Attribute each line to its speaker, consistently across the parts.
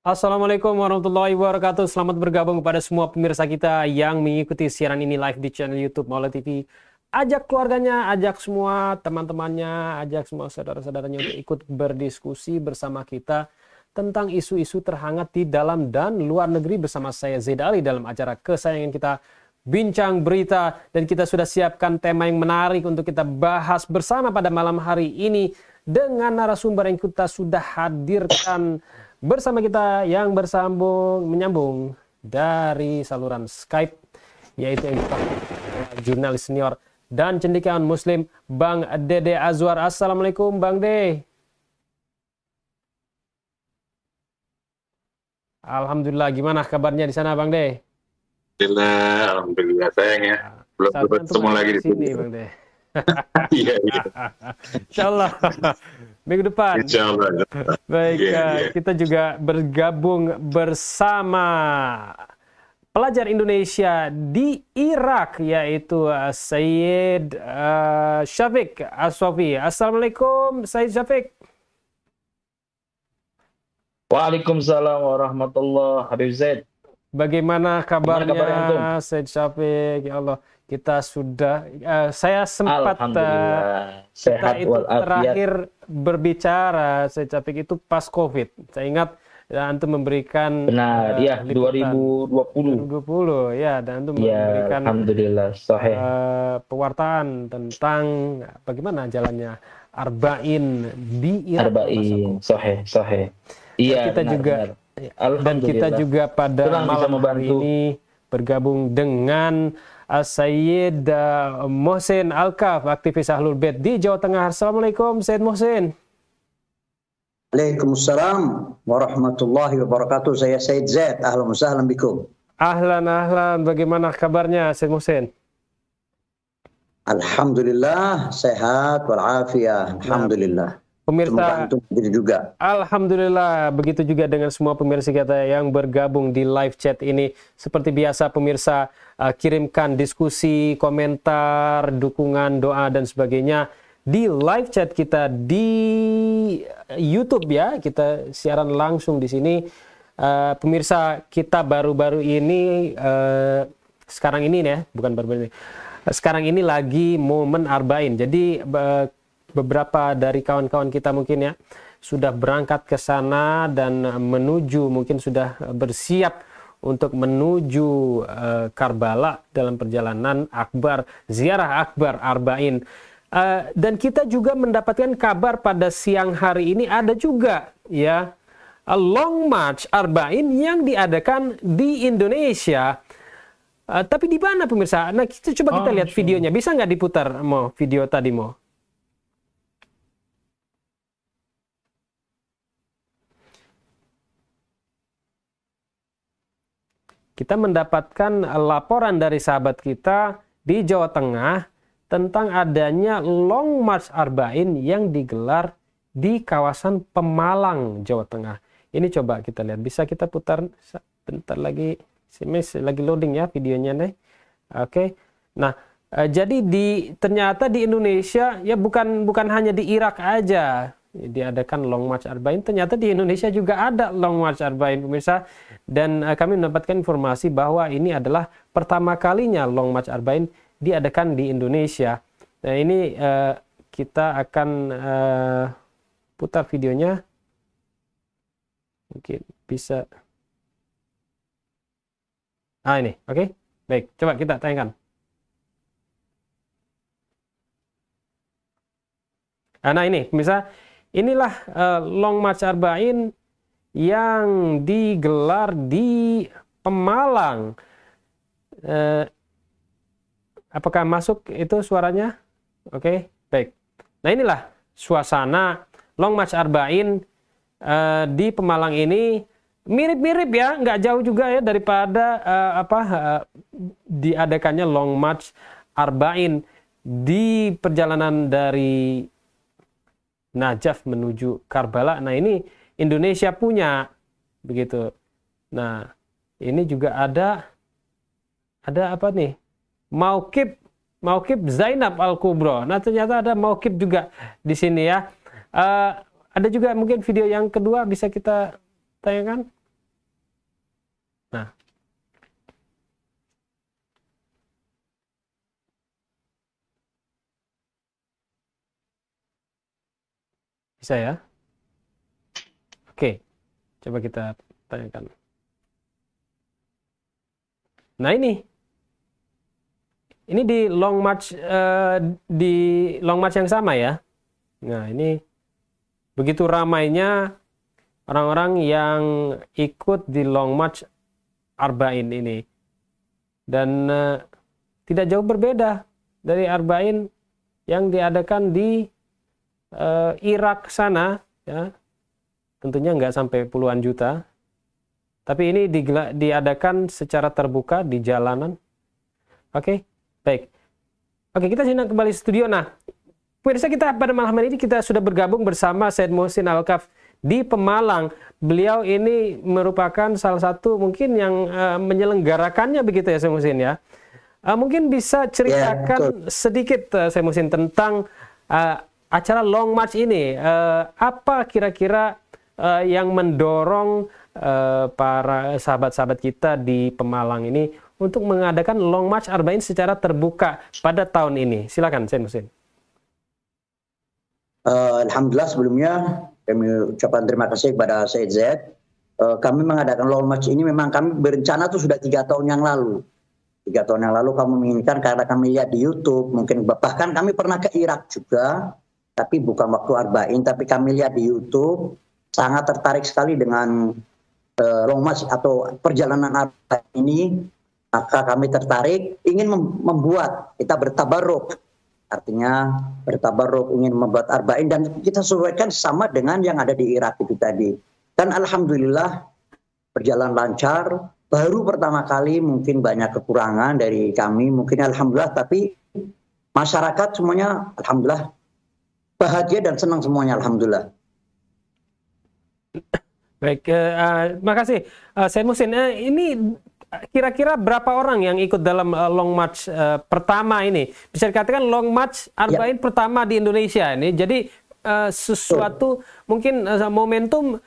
Speaker 1: Assalamualaikum warahmatullahi wabarakatuh. Selamat bergabung kepada semua pemirsa kita yang mengikuti siaran ini live di channel YouTube Maulid TV. Ajak keluarganya, ajak semua teman-temannya, ajak semua saudara-saudaranya untuk ikut berdiskusi bersama kita tentang isu-isu terhangat di dalam dan luar negeri bersama saya Zaid Ali dalam acara kesayangan kita Bincang Berita. Dan kita sudah siapkan tema yang menarik untuk kita bahas bersama pada malam hari ini dengan narasumber yang kita sudah hadirkan bersama kita yang menyambung dari saluran Skype, yaitu jurnalis senior dan cendekiawan Muslim Bang Dede Azwar. Assalamualaikum Bang De. Alhamdulillah, gimana kabarnya di sana Bang De?
Speaker 2: Alhamdulillah sayang ya. Belum bertemu lagi di sini
Speaker 1: Bang De.
Speaker 2: Iya, iya.
Speaker 1: Insyaallah minggu depan.
Speaker 2: Insyaallah.
Speaker 1: Baik, kita juga bergabung bersama pelajar Indonesia di Irak, yaitu Sayyid Syafiq Aswafi. Assalamualaikum Sayyid Syafiq.
Speaker 3: Waalaikumsalam warahmatullahi Habib Zaid.
Speaker 1: Bagaimana kabarnya Sayyid Syafiq? Ya Allah, kita sudah saya sempat
Speaker 3: sehat
Speaker 1: itu terakhir berbicara Sayyid Syafiq itu pas Covid. Saya ingat antum memberikan
Speaker 3: benar ya 2020
Speaker 1: ya, dan antum memberikan
Speaker 3: alhamdulillah sahih
Speaker 1: pewartaan tentang bagaimana jalannya Arba'in di Irak.
Speaker 3: Arba'in sahih. Iya,
Speaker 1: kita juga dan kita juga pada malam hari ini bergabung dengan Sayyid Mohsin Al-Kaf, aktivis Ahlul Bait di Jawa Tengah. Assalamualaikum Sayyid Mohsin.
Speaker 4: Waalaikumsalam warahmatullahi wabarakatuh. Saya Sayyid Zaid. Ahlan wa sahlan bikum.
Speaker 1: Ahlan. Bagaimana kabarnya Sayyid Mohsin?
Speaker 4: Alhamdulillah sehat walafiat. Alhamdulillah.
Speaker 1: Pemirsa
Speaker 4: juga.
Speaker 1: Alhamdulillah, begitu juga dengan semua pemirsa kita yang bergabung di live chat ini. Seperti biasa pemirsa, kirimkan diskusi, komentar, dukungan, doa dan sebagainya di live chat kita di YouTube ya. Kita siaran langsung di sini. Pemirsa kita baru-baru ini sekarang ini ya, bukan baru-baru ini. Sekarang ini lagi momen Arba'in. Jadi beberapa dari kawan-kawan kita mungkin ya sudah berangkat ke sana dan mungkin sudah bersiap untuk menuju Karbala dalam perjalanan akbar, ziarah akbar Arba'in. Dan kita juga mendapatkan kabar pada siang hari ini ada juga ya Long March Arba'in yang diadakan di Indonesia. Tapi di mana pemirsa? Nah, coba kita lihat videonya. Bisa nggak diputar video tadi Kita mendapatkan laporan dari sahabat kita di Jawa Tengah tentang adanya Long March Arba'in yang digelar di kawasan Pemalang, Jawa Tengah. Ini coba kita lihat. Bisa kita putar bentar lagi. Lagi loading ya videonya nih. Oke. Nah, jadi ternyata di Indonesia ya bukan hanya di Irak aja diadakan Long March Arba'in, ternyata di Indonesia juga ada Long March Arba'in pemirsa, dan kami mendapatkan informasi bahwa ini adalah pertama kalinya Long March Arba'in diadakan di Indonesia. Nah ini kita akan putar videonya, mungkin bisa ini oke. Baik, coba kita tayangkan. Nah ini pemirsa, inilah Long March Arba'in yang digelar di Pemalang. Apakah masuk itu suaranya? Oke, baik. Nah inilah suasana Long March Arba'in di Pemalang ini. Mirip-mirip ya, nggak jauh juga ya daripada diadakannya Long March Arba'in di perjalanan dari Najaf menuju Karbala. Nah ini Indonesia punya begitu. Nah ini juga ada apa nih? Mauqib Zainab Al-Kubro. Nah ternyata ada mauqib juga di sini ya. Ada juga mungkin video yang kedua bisa kita tayangkan. Nah, bisa ya? Oke, coba kita tanyakan. Nah ini di long march yang sama ya. Nah ini begitu ramainya orang-orang yang ikut di long march Arba'in ini, dan tidak jauh berbeda dari Arba'in yang diadakan di Irak sana ya. Tentunya nggak sampai puluhan juta, tapi ini diadakan secara terbuka di jalanan. Oke, baik. Oke, kita sini kembali studio. Nah, pemirsa, kita pada malam hari ini kita sudah bergabung bersama Said Muhsin Al-Kaf di Pemalang. Beliau ini merupakan salah satu mungkin yang menyelenggarakannya begitu ya, Said Muhsin ya. Mungkin bisa ceritakan sedikit Said Muhsin tentang acara Long March ini. Apa kira-kira yang mendorong para sahabat-sahabat kita di Pemalang ini untuk mengadakan Long March Arba'in secara terbuka pada tahun ini? Silakan, Said Muhsin.
Speaker 4: Alhamdulillah, sebelumnya kami ucapkan terima kasih kepada Said Z. Kami mengadakan Long March ini memang kami berencana tuh sudah 3 tahun yang lalu. 3 tahun yang lalu kami menginginkan, karena kami lihat di YouTube, mungkin bahkan kami pernah ke Irak juga, tapi bukan waktu Arba'in, tapi kami lihat di YouTube, sangat tertarik sekali dengan Long March atau perjalanan Arba'in ini. Maka kami tertarik ingin membuat, kita bertabarruk, artinya bertabarruk ingin membuat Arba'in, dan kita sesuaikan sama dengan yang ada di Irak itu tadi. Dan alhamdulillah berjalan lancar. Baru pertama kali mungkin banyak kekurangan dari kami, mungkin alhamdulillah, tapi masyarakat semuanya alhamdulillah bahagia dan senang semuanya, alhamdulillah.
Speaker 1: Baik, makasih Said Muhsin. Ini kira-kira berapa orang yang ikut dalam Long March pertama ini? Bisa dikatakan Long March Arba'in pertama di Indonesia ini. Jadi sesuatu mungkin momentum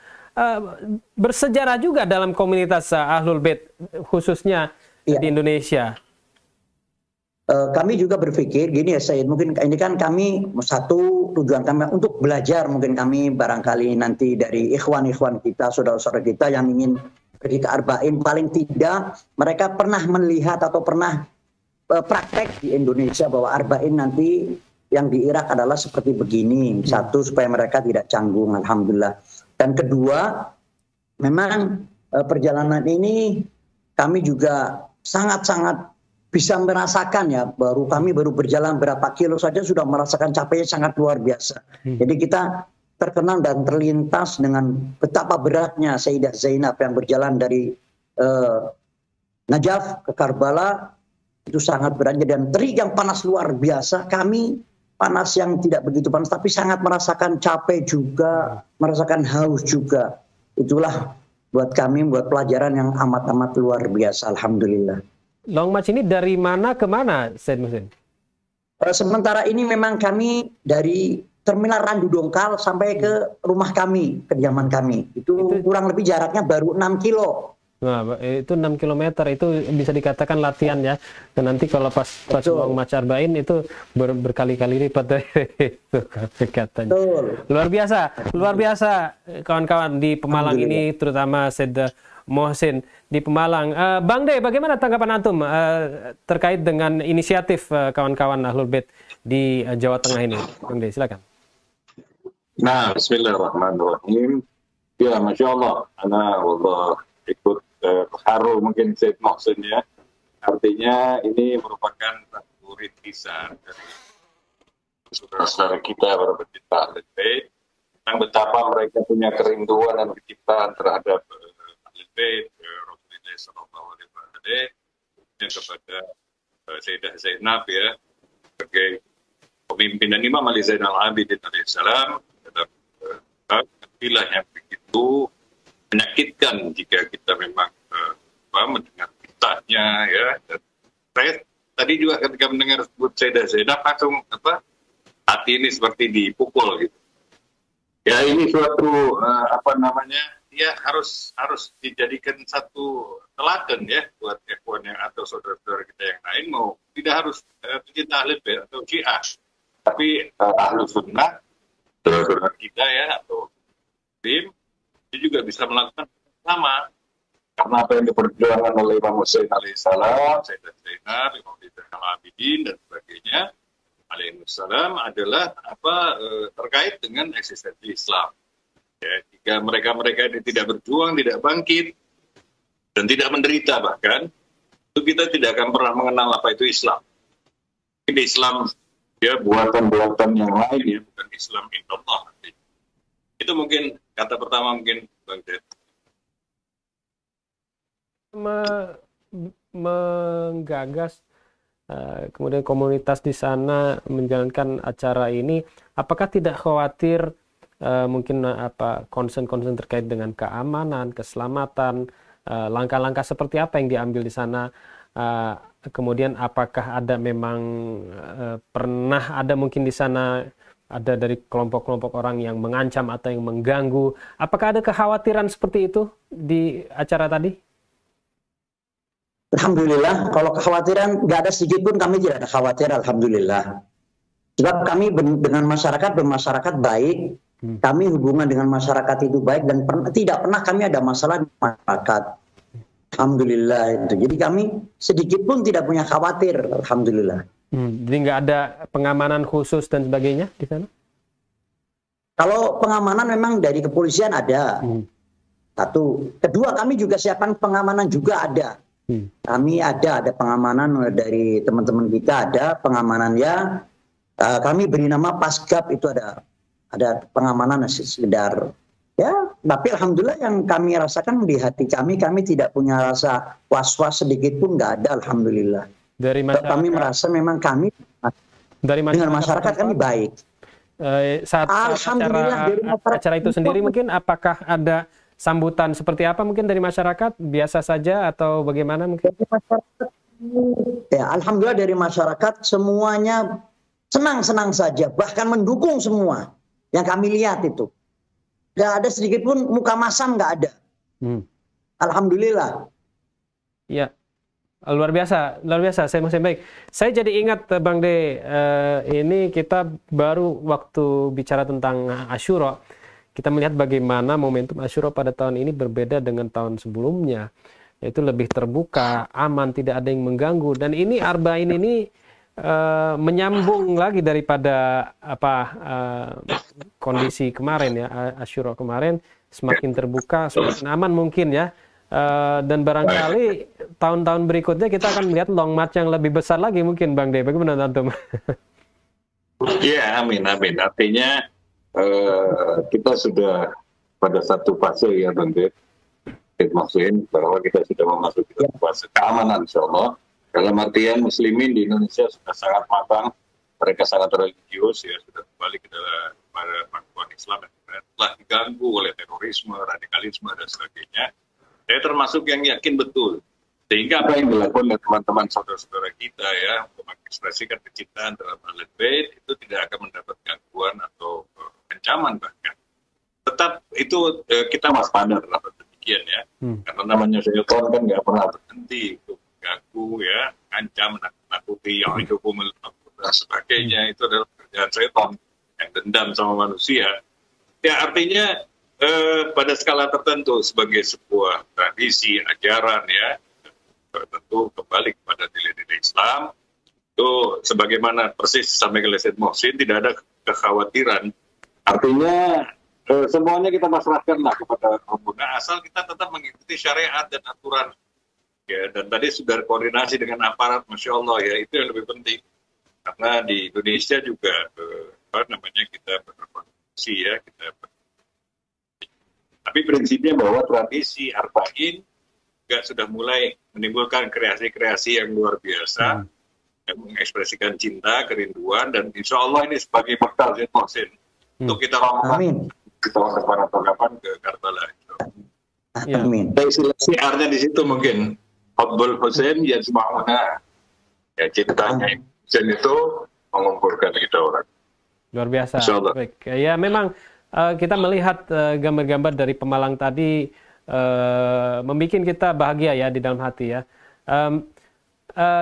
Speaker 1: bersejarah juga dalam komunitas Ahlul Bait, khususnya di Indonesia.
Speaker 4: Kami juga berpikir gini ya Said, mungkin ini kan kami satu tujuan kami untuk belajar, mungkin kami barangkali nanti dari ikhwan-ikhwan kita, saudara-saudara kita yang ingin pergi ke Arba'in, paling tidak mereka pernah melihat atau pernah praktek di Indonesia bahwa Arba'in nanti yang di Irak adalah seperti begini. Satu, supaya mereka tidak canggung, alhamdulillah. Dan kedua, memang perjalanan ini kami juga sangat-sangat bisa merasakan ya, kami baru berjalan berapa kilo saja sudah merasakan capeknya sangat luar biasa. Jadi kita terkenal dan terlintas dengan betapa beratnya Sayyidah Zainab yang berjalan dari Najaf ke Karbala, itu sangat beratnya, dan terik yang panas luar biasa. Kami panas yang tidak begitu panas, tapi sangat merasakan capek juga, merasakan haus juga. Itulah buat kami, buat pelajaran yang amat-amat luar biasa, alhamdulillah.
Speaker 1: Long March ini dari mana ke mana, Said Muhsin?
Speaker 4: Sementara ini memang kami dari Terminal Randu Dongkal sampai ke rumah kami, kediaman kami. Itu kurang lebih jaraknya baru 6 kilo.
Speaker 1: Nah, itu 6 km, itu bisa dikatakan latihan ya. Dan nanti kalau pas Long March Arba'in itu berkali-kali lipat dari itu katanya. Luar biasa kawan-kawan di Pemalang ini, terutama Said Muhsin di Pemalang. Bang De, bagaimana tanggapan antum terkait dengan inisiatif kawan-kawan Ahlul Bait di Jawa Tengah ini? Bang De, silakan.
Speaker 2: Nah, bismillahirrahmanirrahim. Ya, Masya Allah. Ana wallah ikut haru mungkin Said Muhsin ya. Artinya ini merupakan satu rintisan dari saudara-saudara kita, para pecinta Ahlul Bait, tentang betapa mereka punya kerinduan dan kecintaan terhadap Ahlul Bait, Rasulullah Sallallahu Alaihi Wasallam, kepada Sayyidah Zainab ya, sebagai pemimpinan Imam Ali Zainal Abidin alaihissalam. Istilah yang begitu menyakitkan jika kita memang mendengar beritanya ya. Dan saya tadi juga ketika mendengar sebut Sayyidah Zainab langsung hati ini seperti dipukul gitu. Ya, ini suatu ya harus dijadikan satu teladan ya buat ikhwan yang atau saudara-saudara kita yang lain, mau tidak harus pecinta Ahlul Bait atau Syiah, tapi Ahlus Sunnah, saudara-saudara kita ya atau Muslim, dia juga bisa melakukan sama. Karena apa yang diperjuangkan oleh Imam Hussein alaihissalam, Sayyidah Zainab, Imam Al-Abidin dan sebagainya alaihissalam adalah terkait dengan eksistensi Islam. Ya, jika mereka ini tidak berjuang, tidak bangkit dan tidak menderita bahkan, itu kita tidak akan pernah mengenal apa itu Islam. Ini Islam ya buatan-buatan yang lain ya, bukan Islam indallah. Itu mungkin kata pertama mungkin Bang Ded.
Speaker 1: Menggagas kemudian komunitas di sana menjalankan acara ini, apakah tidak khawatir mungkin concern terkait dengan keamanan, keselamatan, langkah-langkah seperti apa yang diambil di sana? Kemudian apakah ada memang pernah ada mungkin di sana ada dari kelompok-kelompok orang yang mengancam atau yang mengganggu? Apakah ada kekhawatiran seperti itu di acara tadi?
Speaker 4: Alhamdulillah, kalau kekhawatiran nggak ada sedikit pun, kami tidak ada khawatir, alhamdulillah. Sebab kami dengan bermasyarakat baik, kami hubungan dengan masyarakat itu baik dan tidak pernah kami ada masalah di masyarakat. Alhamdulillah itu. Jadi kami sedikit pun tidak punya khawatir, alhamdulillah.
Speaker 1: Jadi nggak ada pengamanan khusus dan sebagainya di sana?
Speaker 4: Kalau pengamanan memang dari kepolisian ada. Satu. Kedua, kami juga siapkan pengamanan juga ada. Kami ada pengamanan dari teman-teman kita, ada pengamanannya. Kami beri nama Pasgab, itu ada pengamanan sekedar ya. Tapi alhamdulillah yang kami rasakan di hati kami tidak punya rasa was-was sedikit pun, nggak ada, alhamdulillah.
Speaker 1: Dari masyarakat,
Speaker 4: kami merasa memang kami dengan masyarakat kami baik.
Speaker 1: Saat acara itu sendiri mungkin apakah ada sambutan seperti apa mungkin dari masyarakat? Biasa saja atau bagaimana mungkin?
Speaker 4: Ya, alhamdulillah dari masyarakat semuanya senang-senang saja, bahkan mendukung semua. Yang kami lihat itu. Nggak ada sedikit pun muka masam, nggak ada. Alhamdulillah. Ya,
Speaker 1: luar biasa, saya masih baik. Saya jadi ingat Bang De, ini kita baru waktu bicara tentang Asyura, kita melihat bagaimana momentum Asyura pada tahun ini berbeda dengan tahun sebelumnya. Yaitu lebih terbuka, aman, tidak ada yang mengganggu. Dan ini Arba'in ini menyambung lagi daripada kondisi kemarin ya, Asyura kemarin, semakin terbuka, semakin aman mungkin ya. Dan barangkali tahun-tahun berikutnya kita akan melihat long march yang lebih besar lagi mungkin Bang De. Bagaimana Antum?
Speaker 2: Ya, amin. Artinya kita sudah pada satu fase ya Bang De, maksudnya bahwa kita sudah memasuki fase keamanan insyaAllah. Dalam artian muslimin di Indonesia sudah sangat matang, mereka sangat religius ya, sudah kembali ke dalam panduan Islam yang telah diganggu oleh terorisme, radikalisme dan sebagainya. Saya termasuk yang yakin betul, sehingga apa yang dilakukan oleh teman-teman saudara-saudara kita ya untuk mengekspresikan kecintaan terhadap Ahlul Bait itu tidak akan mendapat gangguan atau ancaman bahkan. Tetap itu kita waspada terhadap demikian ya, karena namanya syaitan kan nggak pernah berhenti untuk ganggu ya, ancam, menakuti, yang itu dan sebagainya. Itu adalah pekerjaan syaitan yang dendam sama manusia. Ya artinya pada skala tertentu sebagai sebuah tradisi, ajaran ya, tentu kembali kepada nilai-nilai Islam. Itu sebagaimana persis sampai oleh Syed Muhsin, tidak ada kekhawatiran. Artinya semuanya kita pasrahkanlah kepada pengguna, asal kita tetap mengikuti syariat dan aturan. Ya, dan tadi sudah koordinasi dengan aparat, Masya Allah ya, itu yang lebih penting. Karena di Indonesia juga kita berkontribusi ya, tapi prinsipnya bahwa tradisi Arba'in juga sudah mulai menimbulkan kreasi-kreasi yang luar biasa, yang mengekspresikan cinta, kerinduan, dan insya Allah ini sebagai bekal untuk kita rombongan kita kapan ke Karbala.
Speaker 4: Amin.
Speaker 2: Siarnya di situ mungkin Hubbul Husain ya semua ya cintanya Husain itu mengumpulkan kita orang.
Speaker 1: Luar biasa. Baik. Ya memang kita melihat gambar-gambar dari Pemalang tadi membuat kita bahagia ya di dalam hati ya.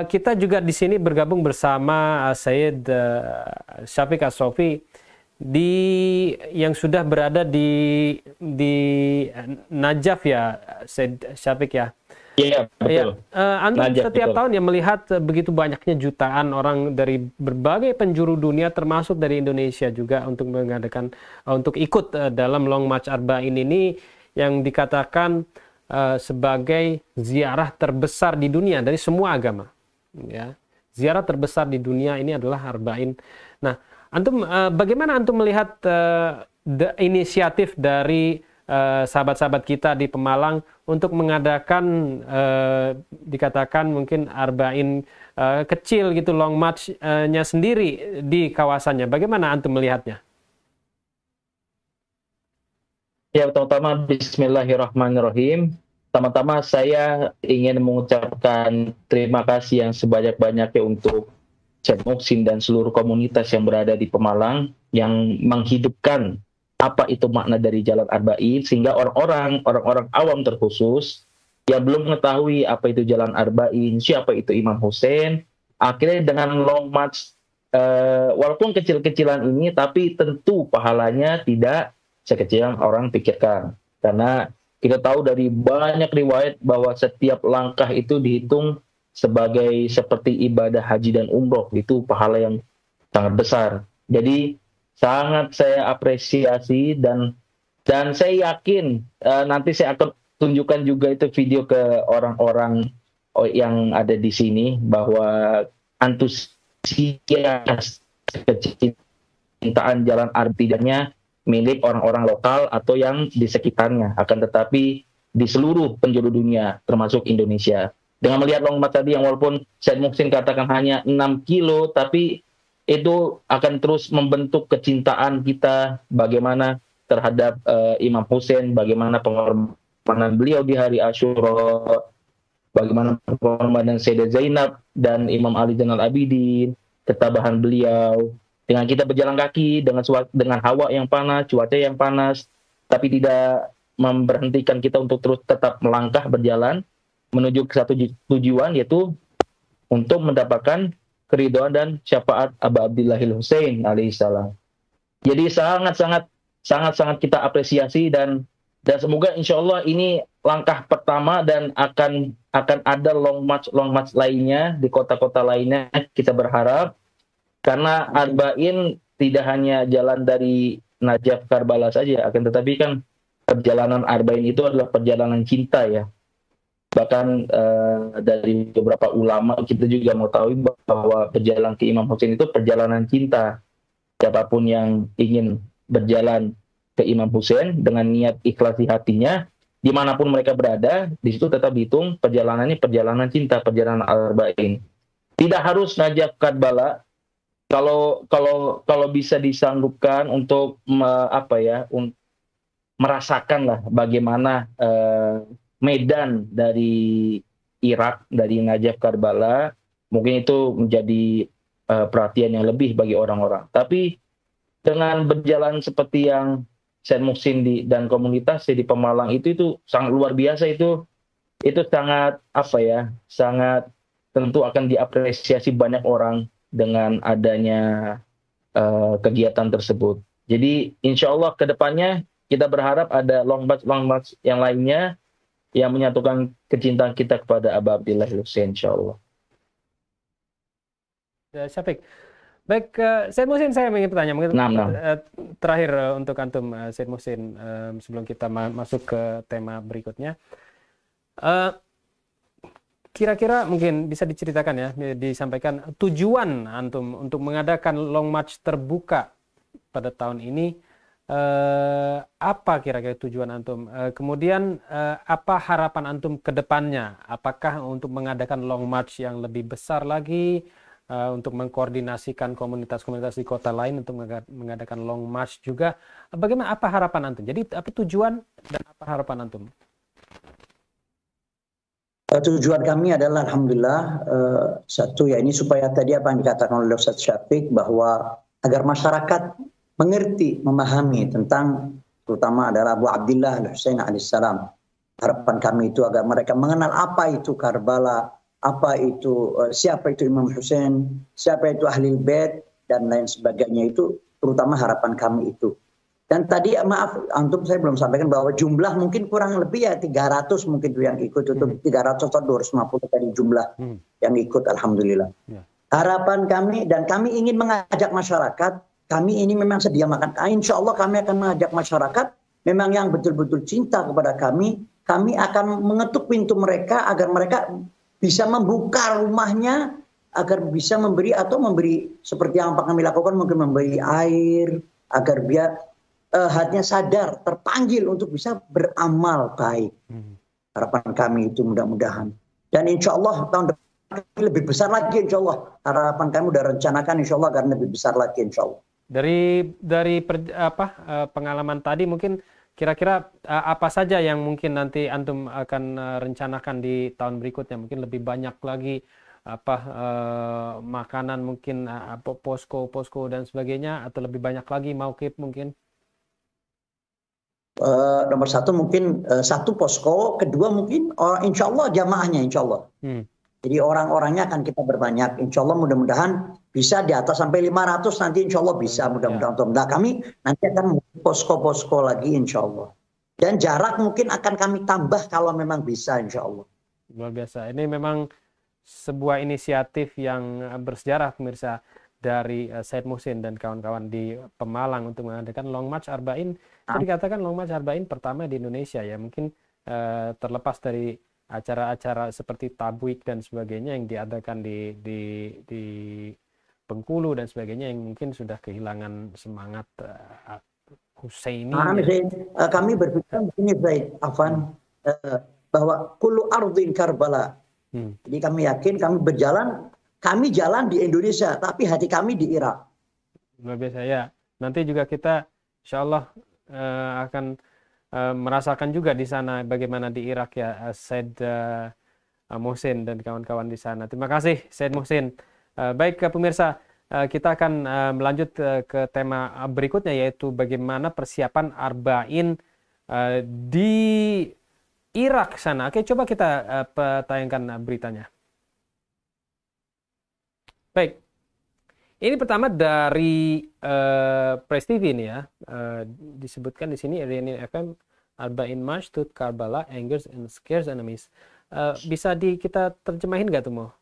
Speaker 1: Kita juga di sini bergabung bersama Syed Syafiq As-Sofi yang sudah berada di Najaf ya, Syed Syafiq ya.
Speaker 3: Iya, betul.
Speaker 1: Antum
Speaker 3: Najaf,
Speaker 1: setiap
Speaker 3: betul.
Speaker 1: tahun yang melihat begitu banyaknya jutaan orang dari berbagai penjuru dunia termasuk dari Indonesia juga untuk mengadakan untuk ikut dalam Long March Arba'in ini yang dikatakan sebagai ziarah terbesar di dunia dari semua agama. Ya, ziarah terbesar di dunia ini adalah Arba'in. Nah, antum bagaimana antum melihat inisiatif dari sahabat-sahabat kita di Pemalang untuk mengadakan dikatakan mungkin Arba'in kecil gitu, Long March-nya sendiri di kawasannya. Bagaimana antum melihatnya?
Speaker 3: Ya, pertama Bismillahirrahmanirrahim. Pertama-tama saya ingin mengucapkan terima kasih yang sebanyak-banyaknya untuk Syed Muhsin dan seluruh komunitas yang berada di Pemalang yang menghidupkan apa itu makna dari Jalan Arba'in, sehingga orang-orang awam terkhusus yang belum mengetahui apa itu Jalan Arba'in, siapa itu Imam Hussein, akhirnya dengan Long March walaupun kecil-kecilan ini, tapi tentu pahalanya tidak sekecil yang orang pikirkan. Karena kita tahu dari banyak riwayat bahwa setiap langkah itu dihitung sebagai seperti ibadah haji dan umroh, itu pahala yang sangat besar. Jadi sangat saya apresiasi dan saya yakin nanti saya akan tunjukkan juga itu video ke orang-orang yang ada di sini bahwa antusias kecintaan Jalan Arba'innya milik orang-orang lokal atau yang di sekitarnya, akan tetapi di seluruh penjuru dunia termasuk Indonesia. Dengan melihat Long March tadi yang walaupun Syed Muhsin katakan hanya 6 kilo, tapi itu akan terus membentuk kecintaan kita bagaimana terhadap Imam Hussein, bagaimana pengorbanan beliau di hari Asyura, bagaimana pengorbanan Sayyidah Zainab dan Imam Ali Zainal Abidin, ketabahan beliau. Dengan kita berjalan kaki, dengan hawa yang panas, cuaca yang panas, tapi tidak memberhentikan kita untuk terus tetap melangkah berjalan menuju ke satu tujuan, yaitu untuk mendapatkan keridhaan dan syafaat Aba Abdillahil Hussein alaihissalam. Jadi sangat-sangat kita apresiasi dan semoga insya Allah ini langkah pertama dan akan ada long march lainnya di kota-kota lainnya, kita berharap. Karena Arba'in tidak hanya jalan dari Najaf Karbala saja, akan tetapi kan perjalanan Arba'in itu adalah perjalanan cinta ya. Bahkan dari beberapa ulama kita juga mau tahu bahwa perjalanan ke Imam Hussein itu perjalanan cinta. Siapapun yang ingin berjalan ke Imam Hussein dengan niat ikhlas di hatinya, dimanapun mereka berada, di situ tetap dihitung perjalanannya perjalanan cinta, perjalanan Arba'in. Tidak harus Najaf Karbala. Kalau bisa disanggupkan untuk merasakan lah bagaimana medan dari Irak, dari Najaf Karbala, mungkin itu menjadi perhatian yang lebih bagi orang-orang. Tapi dengan berjalan seperti yang Syed Muhsin dan komunitas di Pemalang itu sangat luar biasa, itu sangat sangat tentu akan diapresiasi banyak orang dengan adanya kegiatan tersebut. Jadi insya Allah ke depannya kita berharap ada long march yang lainnya yang menyatukan kecintaan kita kepada Aba Abdillah Hussein, insya Allah.
Speaker 1: Syafiq. Baik, Syed Muhsin, saya ingin bertanya terakhir untuk antum, Syed Muhsin, sebelum kita masuk ke tema berikutnya. Kira-kira mungkin bisa diceritakan ya, disampaikan tujuan antum untuk mengadakan Long March terbuka pada tahun ini, apa kira-kira tujuan antum? Kemudian apa harapan antum ke depannya? Apakah untuk mengadakan Long March yang lebih besar lagi, untuk mengkoordinasikan komunitas-komunitas di kota lain untuk mengadakan Long March juga? Bagaimana, apa harapan antum? Jadi apa tujuan dan apa harapan antum?
Speaker 4: Tujuan kami adalah alhamdulillah satu ya ini supaya tadi apa yang dikatakan oleh Ustaz Syafiq bahwa agar masyarakat mengerti, memahami tentang terutama adalah Abu Abdillah Al-Husain alaihissalam. Harapan kami itu agar mereka mengenal apa itu Karbala, apa itu siapa itu Imam Husain, siapa itu Ahlul Bait dan lain sebagainya, itu terutama harapan kami itu. Dan tadi maaf antum saya belum sampaikan bahwa jumlah mungkin kurang lebih ya 300 mungkin tuh yang ikut, itu 300 atau 250 tadi jumlah yang ikut, alhamdulillah. Harapan kami, dan kami ingin mengajak masyarakat, kami ini memang sedia makan. Insya Allah kami akan mengajak masyarakat memang yang betul-betul cinta kepada kami akan mengetuk pintu mereka agar mereka bisa membuka rumahnya, agar bisa memberi atau memberi seperti yang kami lakukan, mungkin memberi air, agar biar hatinya sadar, terpanggil untuk bisa beramal baik. Harapan kami itu mudah-mudahan. Dan insya Allah tahun depan lebih besar lagi, insya Allah. Harapan kami udah rencanakan insya Allah agar lebih besar lagi insya Allah.
Speaker 1: Dari pengalaman tadi mungkin kira-kira apa saja yang mungkin nanti antum akan rencanakan di tahun berikutnya? Mungkin lebih banyak lagi makanan, mungkin posko dan sebagainya, atau lebih banyak lagi mauqif mungkin?
Speaker 4: Nomor satu mungkin satu posko, kedua mungkin insya Allah jamaahnya insya Allah. Jadi orang-orangnya akan kita berbanyak, insya Allah mudah-mudahan bisa di atas sampai 500 nanti insya Allah bisa, mudah-mudahan. Nah, kami nanti akan posko-posko lagi insya Allah. Dan jarak mungkin akan kami tambah kalau memang bisa insya Allah.
Speaker 1: Luar biasa, ini memang sebuah inisiatif yang bersejarah pemirsa dari Said Muhsin dan kawan-kawan di Pemalang untuk mengadakan Long March Arba'in. Itu dikatakan Long March Arba'in pertama di Indonesia ya, mungkin terlepas dari acara-acara seperti tablik dan sebagainya yang diadakan di Bengkulu dan sebagainya yang mungkin sudah kehilangan semangat Husaini.
Speaker 4: Kami berpikir begini Zaid, Afan, bahwa kullu ardin Karbala. Jadi kami yakin kami berjalan, kami jalan di Indonesia, tapi hati kami di Irak.
Speaker 1: Luar biasa ya. Nanti juga kita insya Allah akan merasakan juga di sana bagaimana di Irak ya, Said Muhsin dan kawan-kawan di sana. Terima kasih Said Muhsin. Baik pemirsa, kita akan melanjut ke tema berikutnya, yaitu bagaimana persiapan Arba'in di Irak sana. Oke, coba kita tayangkan beritanya. Baik, ini pertama dari Press TV ini ya, disebutkan di sini RNI FM, Arba'in March to Karbala Angers and Scares Enemies. Bisa kita terjemahin nggak tuh Mo?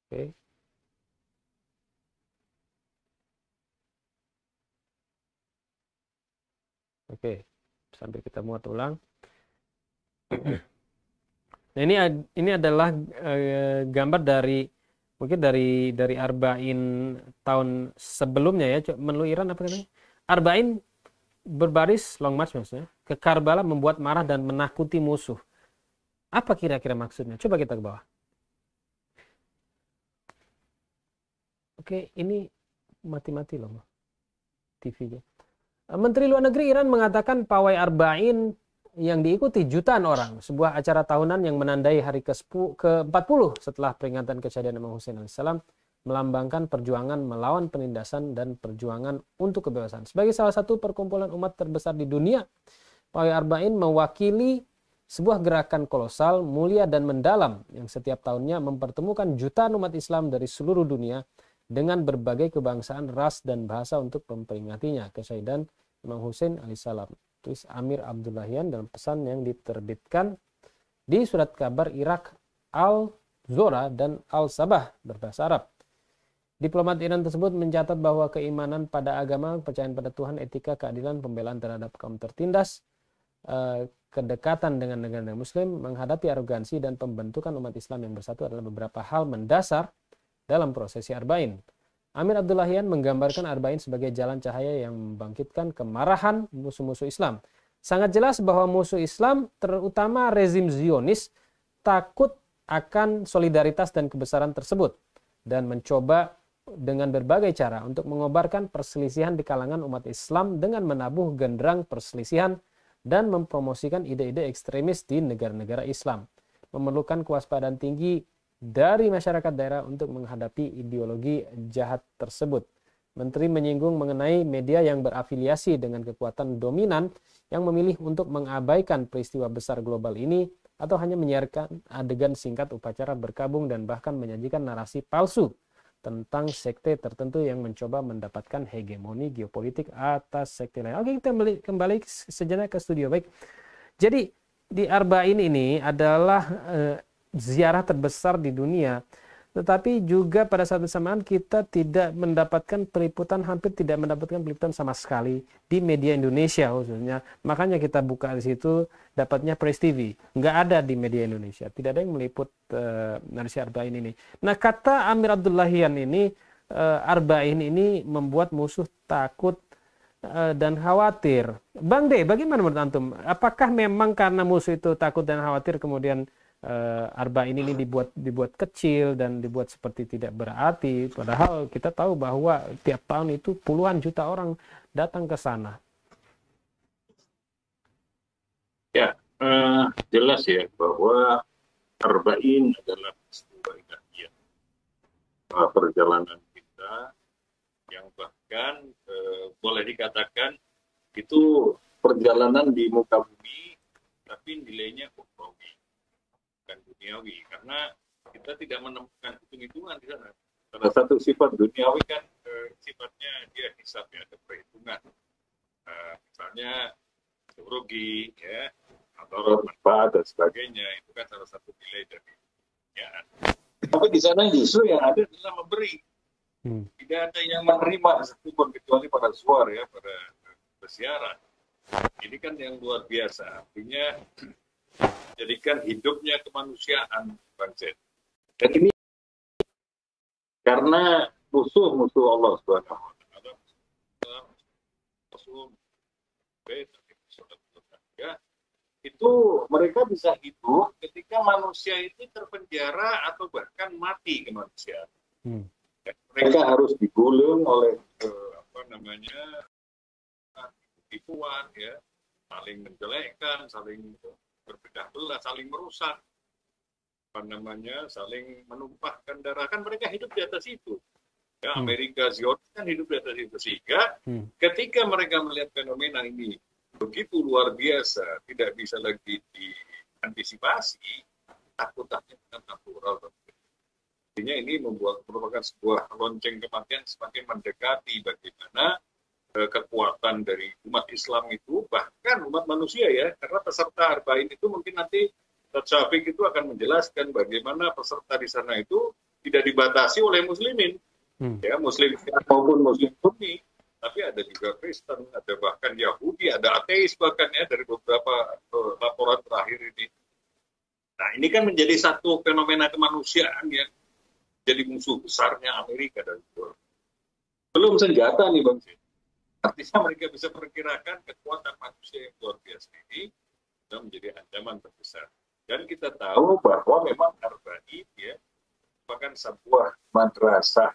Speaker 1: Oke. Oke, sambil kita muat ulang. Nah, ini adalah gambar dari mungkin dari Arba'in tahun sebelumnya ya. Menlu Iran apa namanya? Arba'in berbaris Long March maksudnya ke Karbala, membuat marah dan menakuti musuh. Apa kira-kira maksudnya? Coba kita ke bawah. Oke, ini mati-mati loh TV-nya. Menteri Luar Negeri Iran mengatakan pawai Arba'in yang diikuti jutaan orang, sebuah acara tahunan yang menandai hari ke-40 setelah peringatan kejadian Imam Husain alaihissalam, melambangkan perjuangan melawan penindasan dan perjuangan untuk kebebasan. Sebagai salah satu perkumpulan umat terbesar di dunia, pawai Arba'in mewakili sebuah gerakan kolosal, mulia dan mendalam yang setiap tahunnya mempertemukan jutaan umat Islam dari seluruh dunia dengan berbagai kebangsaan, ras, dan bahasa untuk memperingatinya kesyahidan Imam Husain alaihissalam. Tulis Amir Abdullahian dalam pesan yang diterbitkan di surat kabar Irak Al-Zora dan Al-Sabah berbahasa Arab. Diplomat Iran tersebut mencatat bahwa keimanan pada agama, kepercayaan pada Tuhan, etika, keadilan, pembelaan terhadap kaum tertindas, kedekatan dengan negara Muslim, menghadapi arogansi dan pembentukan umat Islam yang bersatu adalah beberapa hal mendasar dalam prosesi Arba'in. Amir Abdullahian menggambarkan Arba'in sebagai jalan cahaya yang membangkitkan kemarahan musuh-musuh Islam. Sangat jelas bahwa musuh Islam, terutama rezim Zionis, takut akan solidaritas dan kebesaran tersebut dan mencoba dengan berbagai cara untuk mengobarkan perselisihan di kalangan umat Islam dengan menabuh genderang perselisihan dan mempromosikan ide-ide ekstremis di negara-negara Islam. memerlukan kewaspadaan tinggi dari masyarakat daerah untuk menghadapi ideologi jahat tersebut. Menteri menyinggung mengenai media yang berafiliasi dengan kekuatan dominan yang memilih untuk mengabaikan peristiwa besar global ini atau hanya menyiarkan adegan singkat upacara berkabung dan bahkan menyajikan narasi palsu tentang sekte tertentu yang mencoba mendapatkan hegemoni geopolitik atas sekte lain. Oke, kita kembali sejenak ke studio. Baik, jadi di Arba'in ini adalah ziarah terbesar di dunia, tetapi juga pada saat bersamaan kita tidak mendapatkan peliputan, hampir tidak mendapatkan peliputan sama sekali di media Indonesia khususnya. Makanya kita buka di situ, dapatnya Press TV. Nggak ada di media Indonesia. Tidak ada yang meliput narasi Arba'in ini. Nah, kata Amir Abdullahian ini, Arba'in ini membuat musuh takut dan khawatir. Bang De, bagaimana menurut Antum? Apakah memang karena musuh itu takut dan khawatir kemudian Arba'in ini dibuat kecil dan dibuat seperti tidak berarti, padahal kita tahu bahwa tiap tahun itu puluhan juta orang datang ke sana.
Speaker 2: Ya, jelas ya bahwa Arba'in adalah sebuah ilahiyah, perjalanan kita yang bahkan boleh dikatakan itu perjalanan di muka bumi, tapi nilainya ukhrawi, bukan duniawi, karena kita tidak menemukan hitung-hitungan di sana. Salah satu sifat duniawi kan sifatnya dia hisab, ya, ada perhitungan. Misalnya rugi, ya, atau manfaat dan sebagainya, itu kan salah satu nilai dari ya. Tapi di sana justru yang ada adalah memberi. Tidak ada yang menerima satupun kecuali para suar, ya, para pesiaran. Ini kan yang luar biasa. Artinya jadikan hidupnya kemanusiaan, Bang Zaid. Dan ini karena musuh-musuh Allah Subhanahu wa taala, musuh itu mereka bisa hidup ketika manusia itu terpenjara atau bahkan mati kemanusiaan. Mereka harus digulung oleh tipuan, ya, saling menjelekkan, saling berbedah belah, saling merusak, saling menumpahkan darah. Kan mereka hidup di atas itu. Ya, Amerika, Zionis kan hidup di atas itu. Sehingga ketika mereka melihat fenomena ini begitu luar biasa, tidak bisa lagi diantisipasi, takut-takutnya dengan natural. Artinya ini merupakan sebuah lonceng kematian semakin mendekati bagaimana kekuatan dari umat Islam itu, bahkan umat manusia, ya, karena peserta Arba'in itu mungkin nanti Syafiq itu akan menjelaskan bagaimana peserta di sana itu tidak dibatasi oleh muslimin, ya, muslim maupun muslim sunni, tapi ada juga Kristen, ada bahkan Yahudi, ada ateis bahkan, ya, dari beberapa laporan terakhir ini. Nah, ini kan menjadi satu fenomena kemanusiaan yang jadi musuh besarnya Amerika dan itu. Belum senjata nih, Bang Zaid. Artinya mereka bisa perkirakan kekuatan manusia yang luar biasa ini sudah menjadi ancaman terbesar. Dan kita tahu bahwa memang Arba'in, ya, merupakan sebuah madrasah,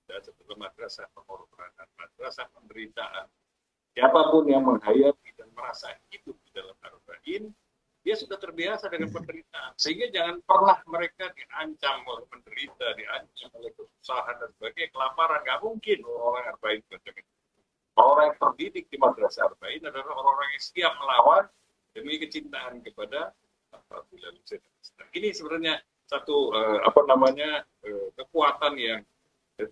Speaker 2: dan sebuah madrasah pengorbanan, madrasah penderitaan. Siapapun yang menghayati dan merasa hidup di dalam Arba'in, dia sudah terbiasa dengan penderitaan. Sehingga jangan pernah mereka diancam oleh penderita, diancam oleh kesusahan dan sebagainya, kelaparan. Nggak mungkin orang Arba'in seperti itu. Orang yang terdidik di madrasah Arba'in adalah orang-orang yang siap melawan demi kecintaan kepada Bilal Hussein. Ini sebenarnya satu kekuatan yang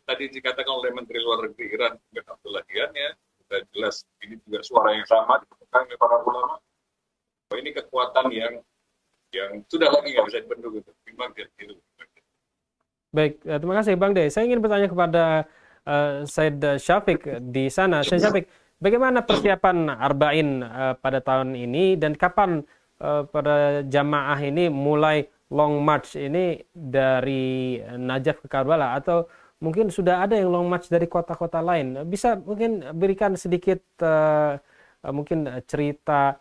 Speaker 2: tadi dikatakan oleh Menteri Luar Negeri Iran, Abdullahian, ya, sudah jelas ini juga suara yang sama ditemukan oleh para ulama. Ini kekuatan yang sudah lagi nggak bisa dibendung itu.
Speaker 1: Baik, terima kasih Bang De. Saya ingin bertanya kepada Said Syafiq di sana. Said Syafiq, bagaimana persiapan Arba'in pada tahun ini dan kapan pada jamaah ini mulai long march ini dari Najaf ke Karbala, atau mungkin sudah ada yang long march dari kota-kota lain? Bisa mungkin berikan sedikit mungkin cerita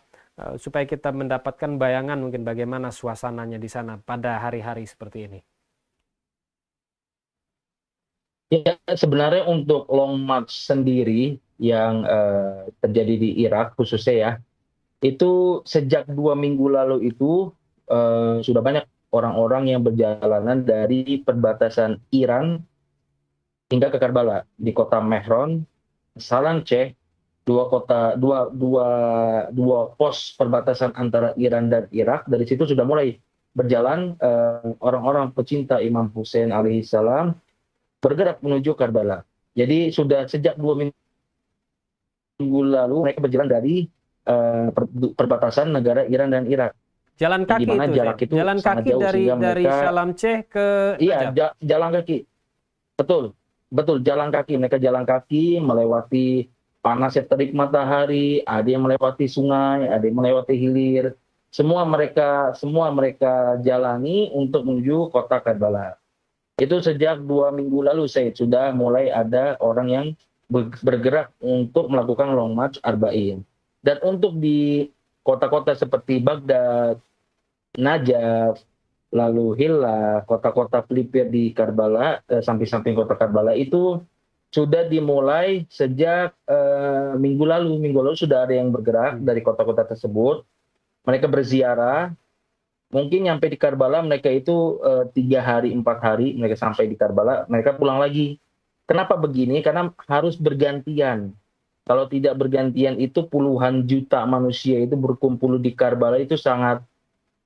Speaker 1: supaya kita mendapatkan bayangan mungkin bagaimana suasananya di sana pada hari-hari seperti ini.
Speaker 3: Ya, sebenarnya untuk long march sendiri yang terjadi di Irak khususnya, ya, itu sejak 2 minggu lalu itu sudah banyak orang-orang yang berjalanan dari perbatasan Iran hingga ke Karbala di kota Mehron, Salanche, dua kota dua pos perbatasan antara Iran dan Irak. Dari situ sudah mulai berjalan orang-orang pecinta Imam Hussein alaihissalam bergerak menuju Karbala. Jadi sudah sejak 2 minggu lalu mereka berjalan dari perbatasan negara Iran dan Irak.
Speaker 1: Jalan kaki
Speaker 3: di mana
Speaker 1: itu,
Speaker 3: jarak itu
Speaker 1: jalan
Speaker 3: sangat
Speaker 1: kaki
Speaker 3: jauh
Speaker 1: dari
Speaker 3: sehingga mereka
Speaker 1: Salamceh ke
Speaker 3: iya
Speaker 1: Najaf.
Speaker 3: jalan kaki. Betul. Betul, jalan kaki. Mereka jalan kaki melewati panasnya terik matahari, ada yang melewati sungai, ada yang melewati hilir. Semua mereka jalani untuk menuju kota Karbala. Itu sejak 2 minggu lalu saya sudah mulai ada orang yang bergerak untuk melakukan long march Arba'in. Dan untuk di kota-kota seperti Baghdad, Najaf, lalu Hilla, kota-kota pelipir di Karbala, samping-samping kota Karbala itu sudah dimulai sejak minggu lalu. Minggu lalu sudah ada yang bergerak dari kota-kota tersebut. Mereka berziarah. Mungkin nyampe di Karbala mereka itu 3 hari, 4 hari mereka sampai di Karbala, mereka pulang lagi. Kenapa begini? Karena harus bergantian. Kalau tidak bergantian itu puluhan juta manusia itu berkumpul di Karbala itu sangat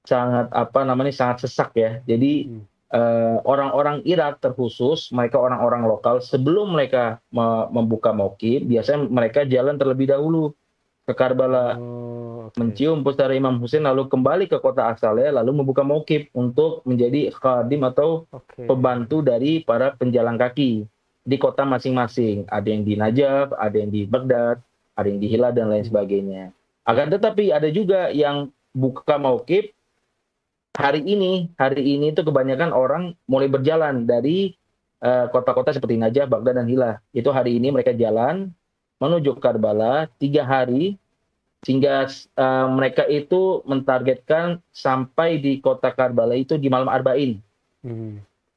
Speaker 3: sangat sesak ya. Jadi orang-orang Irak terkhusus, mereka orang-orang lokal sebelum mereka membuka mauqif, biasanya mereka jalan terlebih dahulu ke Karbala, mencium pusara Imam Hussein, lalu kembali ke kota asalnya, lalu membuka mauqif untuk menjadi khadim atau pembantu dari para penjalan kaki di kota masing-masing. Ada yang di Najaf, ada yang di Baghdad, ada yang di Hilla dan lain sebagainya. Akan tetapi ada juga yang buka mauqif hari ini itu kebanyakan orang mulai berjalan dari kota-kota seperti Najaf, Baghdad, dan Hilla. Itu hari ini mereka jalan menuju Karbala 3 hari, sehingga mereka itu mentargetkan sampai di kota Karbala itu di malam Arba'in.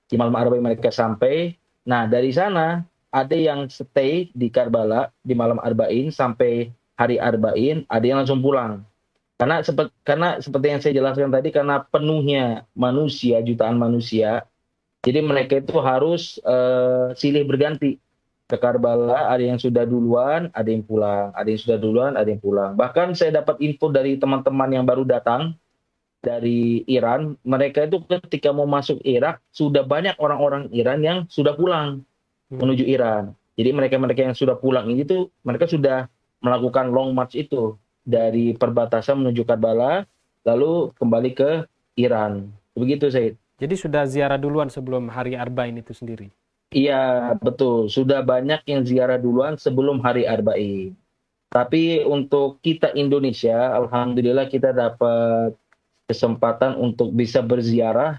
Speaker 3: Di malam Arba'in mereka sampai. Nah, dari sana ada yang stay di Karbala di malam Arba'in sampai hari Arba'in, ada yang langsung pulang. Karena seperti yang saya jelaskan tadi, karena penuhnya manusia, jutaan manusia, jadi mereka itu harus silih berganti ke Karbala. Ada yang sudah duluan, ada yang pulang, ada yang sudah duluan, ada yang pulang. Bahkan saya dapat info dari teman-teman yang baru datang dari Iran, mereka itu ketika mau masuk Irak sudah banyak orang-orang Iran yang sudah pulang menuju Iran. Jadi mereka-mereka yang sudah pulang ini tuh mereka sudah melakukan long march itu dari perbatasan menuju Karbala lalu kembali ke Iran. Begitu, Said.
Speaker 1: Jadi sudah ziarah duluan sebelum hari Arba'in itu sendiri.
Speaker 3: Iya, betul. Sudah banyak yang ziarah duluan sebelum hari Arba'in. Tapi untuk kita Indonesia, alhamdulillah kita dapat kesempatan untuk bisa berziarah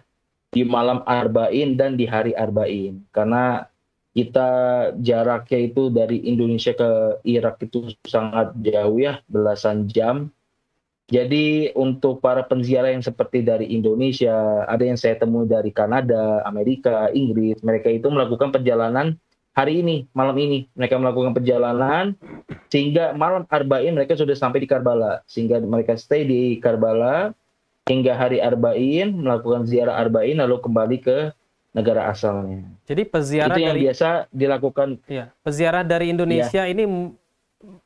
Speaker 3: di malam Arba'in dan di hari Arba'in. Karena kita jaraknya itu dari Indonesia ke Irak itu sangat jauh ya, belasan jam. Jadi untuk para penziarah yang seperti dari Indonesia, ada yang saya temui dari Kanada, Amerika, Inggris, mereka itu melakukan perjalanan hari ini, malam ini. Mereka melakukan perjalanan sehingga malam Arba'in mereka sudah sampai di Karbala. Sehingga mereka stay di Karbala hingga hari Arba'in, melakukan ziarah Arba'in lalu kembali ke negara asalnya.
Speaker 1: Jadi peziarah
Speaker 3: itu yang
Speaker 1: dari
Speaker 3: biasa dilakukan.
Speaker 1: Ya, peziarah dari Indonesia ini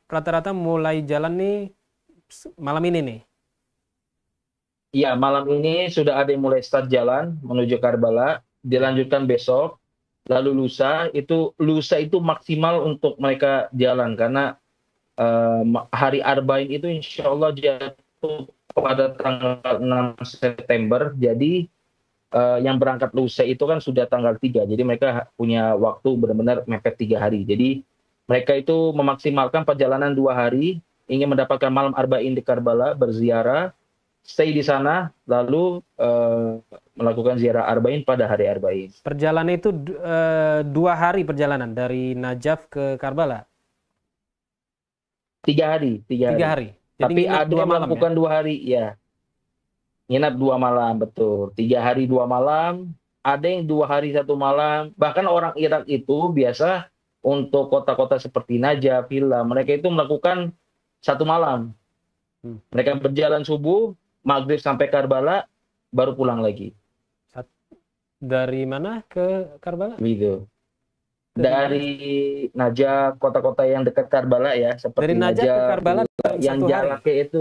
Speaker 1: rata-rata mulai jalan nih malam ini nih.
Speaker 3: Iya, malam ini sudah ada yang mulai start jalan menuju Karbala, dilanjutkan besok, lalu lusa itu maksimal untuk mereka jalan karena hari Arba'in itu insya Allah jatuh pada tanggal 6 September. Jadi yang berangkat lusa itu kan sudah tanggal 3. Jadi mereka punya waktu benar-benar mepet 3 hari. Jadi mereka itu memaksimalkan perjalanan 2 hari, ingin mendapatkan malam Arba'in di Karbala, berziarah, stay di sana, lalu melakukan ziarah Arba'in pada hari Arba'in.
Speaker 1: Perjalanan itu 2 hari perjalanan dari Najaf ke Karbala?
Speaker 3: 3 hari. 3 hari.
Speaker 1: Jadi
Speaker 3: tapi ada yang melakukan
Speaker 1: ya?
Speaker 3: 2 hari, ya. Nginap 2 malam, betul. 3 hari 2 malam, ada yang 2 hari 1 malam. Bahkan orang Irak itu biasa untuk kota-kota seperti Najaf, Hilla, mereka itu melakukan 1 malam. Mereka berjalan subuh, maghrib sampai Karbala, baru pulang lagi.
Speaker 1: Dari mana ke Karbala?
Speaker 3: Gitu.
Speaker 1: Dari mana?
Speaker 3: Dari Najaf, kota-kota yang dekat Karbala ya,
Speaker 1: Dari
Speaker 3: seperti
Speaker 1: Najaf ke
Speaker 3: Najaf,
Speaker 1: Karbala dalam
Speaker 3: yang
Speaker 1: 1 hari.
Speaker 3: jaraknya itu,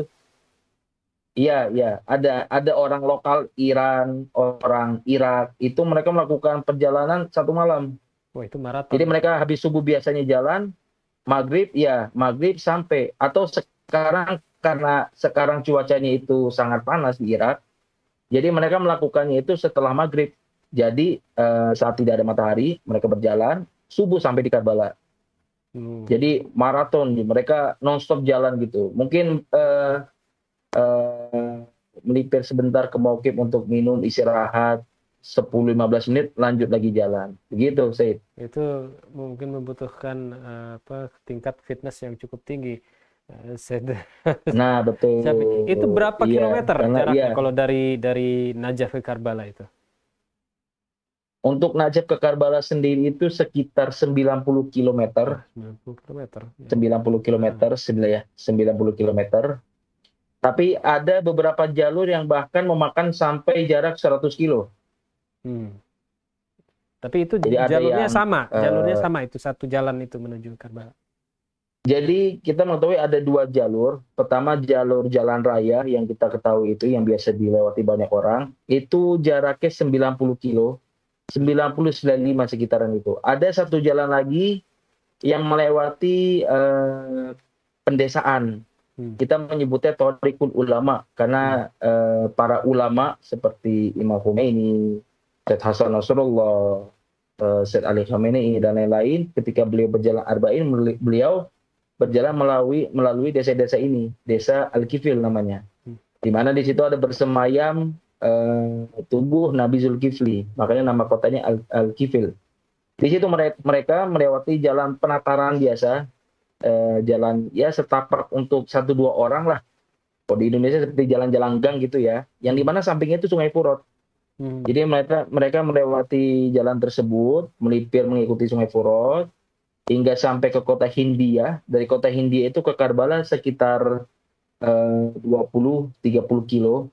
Speaker 3: iya, iya, ada orang lokal Iran, orang Irak, itu mereka melakukan perjalanan 1 malam.
Speaker 1: Wah, itu maraton.
Speaker 3: Jadi mereka habis subuh biasanya jalan, maghrib sampai. Atau sekarang karena sekarang cuacanya itu sangat panas di Irak, jadi mereka melakukannya itu setelah maghrib. Jadi saat tidak ada matahari, mereka berjalan, subuh sampai di Karbala. Jadi maraton, mereka nonstop jalan gitu. Mungkin melipir sebentar ke Mauqif untuk minum, istirahat 10-15 menit, lanjut lagi jalan. Begitu, Said.
Speaker 1: Itu mungkin membutuhkan tingkat fitness yang cukup tinggi.
Speaker 3: Nah, betul.
Speaker 1: Itu berapa kilometer jaraknya kalau dari Najaf ke Karbala itu?
Speaker 3: Untuk Najaf ke Karbala sendiri itu sekitar 90 km.
Speaker 1: 90 km.
Speaker 3: 90 km, 90 km. Tapi ada beberapa jalur yang bahkan memakan sampai jarak 100 kilo.
Speaker 1: Tapi itu
Speaker 3: Jadi
Speaker 1: jalurnya sama, itu satu jalan itu menuju Karbala.
Speaker 3: Jadi kita mengetahui ada 2 jalur. Pertama jalur jalan raya yang kita ketahui itu yang biasa dilewati banyak orang. Itu jaraknya 90 kilo. 90-95 sekitaran itu. Ada satu jalan lagi yang melewati pendesaan. Kita menyebutnya Thariqul Ulama karena para ulama seperti Imam Khomeini, Syed Hasan Nasrullah, Syed Ali Khamenei dan lain-lain, ketika beliau berjalan arba'in, beliau berjalan melalui desa-desa ini, desa Al-Kifil namanya. Di mana di situ ada bersemayam tubuh Nabi Zulkifli, makanya nama kotanya Al-Kifil. Di situ mereka melewati jalan penataran biasa, jalan ya setapak untuk 1-2 orang lah. Kalau di Indonesia seperti jalan-jalan gang gitu ya, yang dimana sampingnya itu Sungai Furot. Jadi mereka melewati jalan tersebut, melipir mengikuti Sungai Furot, hingga sampai ke kota Hindia. Dari kota Hindia itu ke Karbala sekitar 20-30 kilo.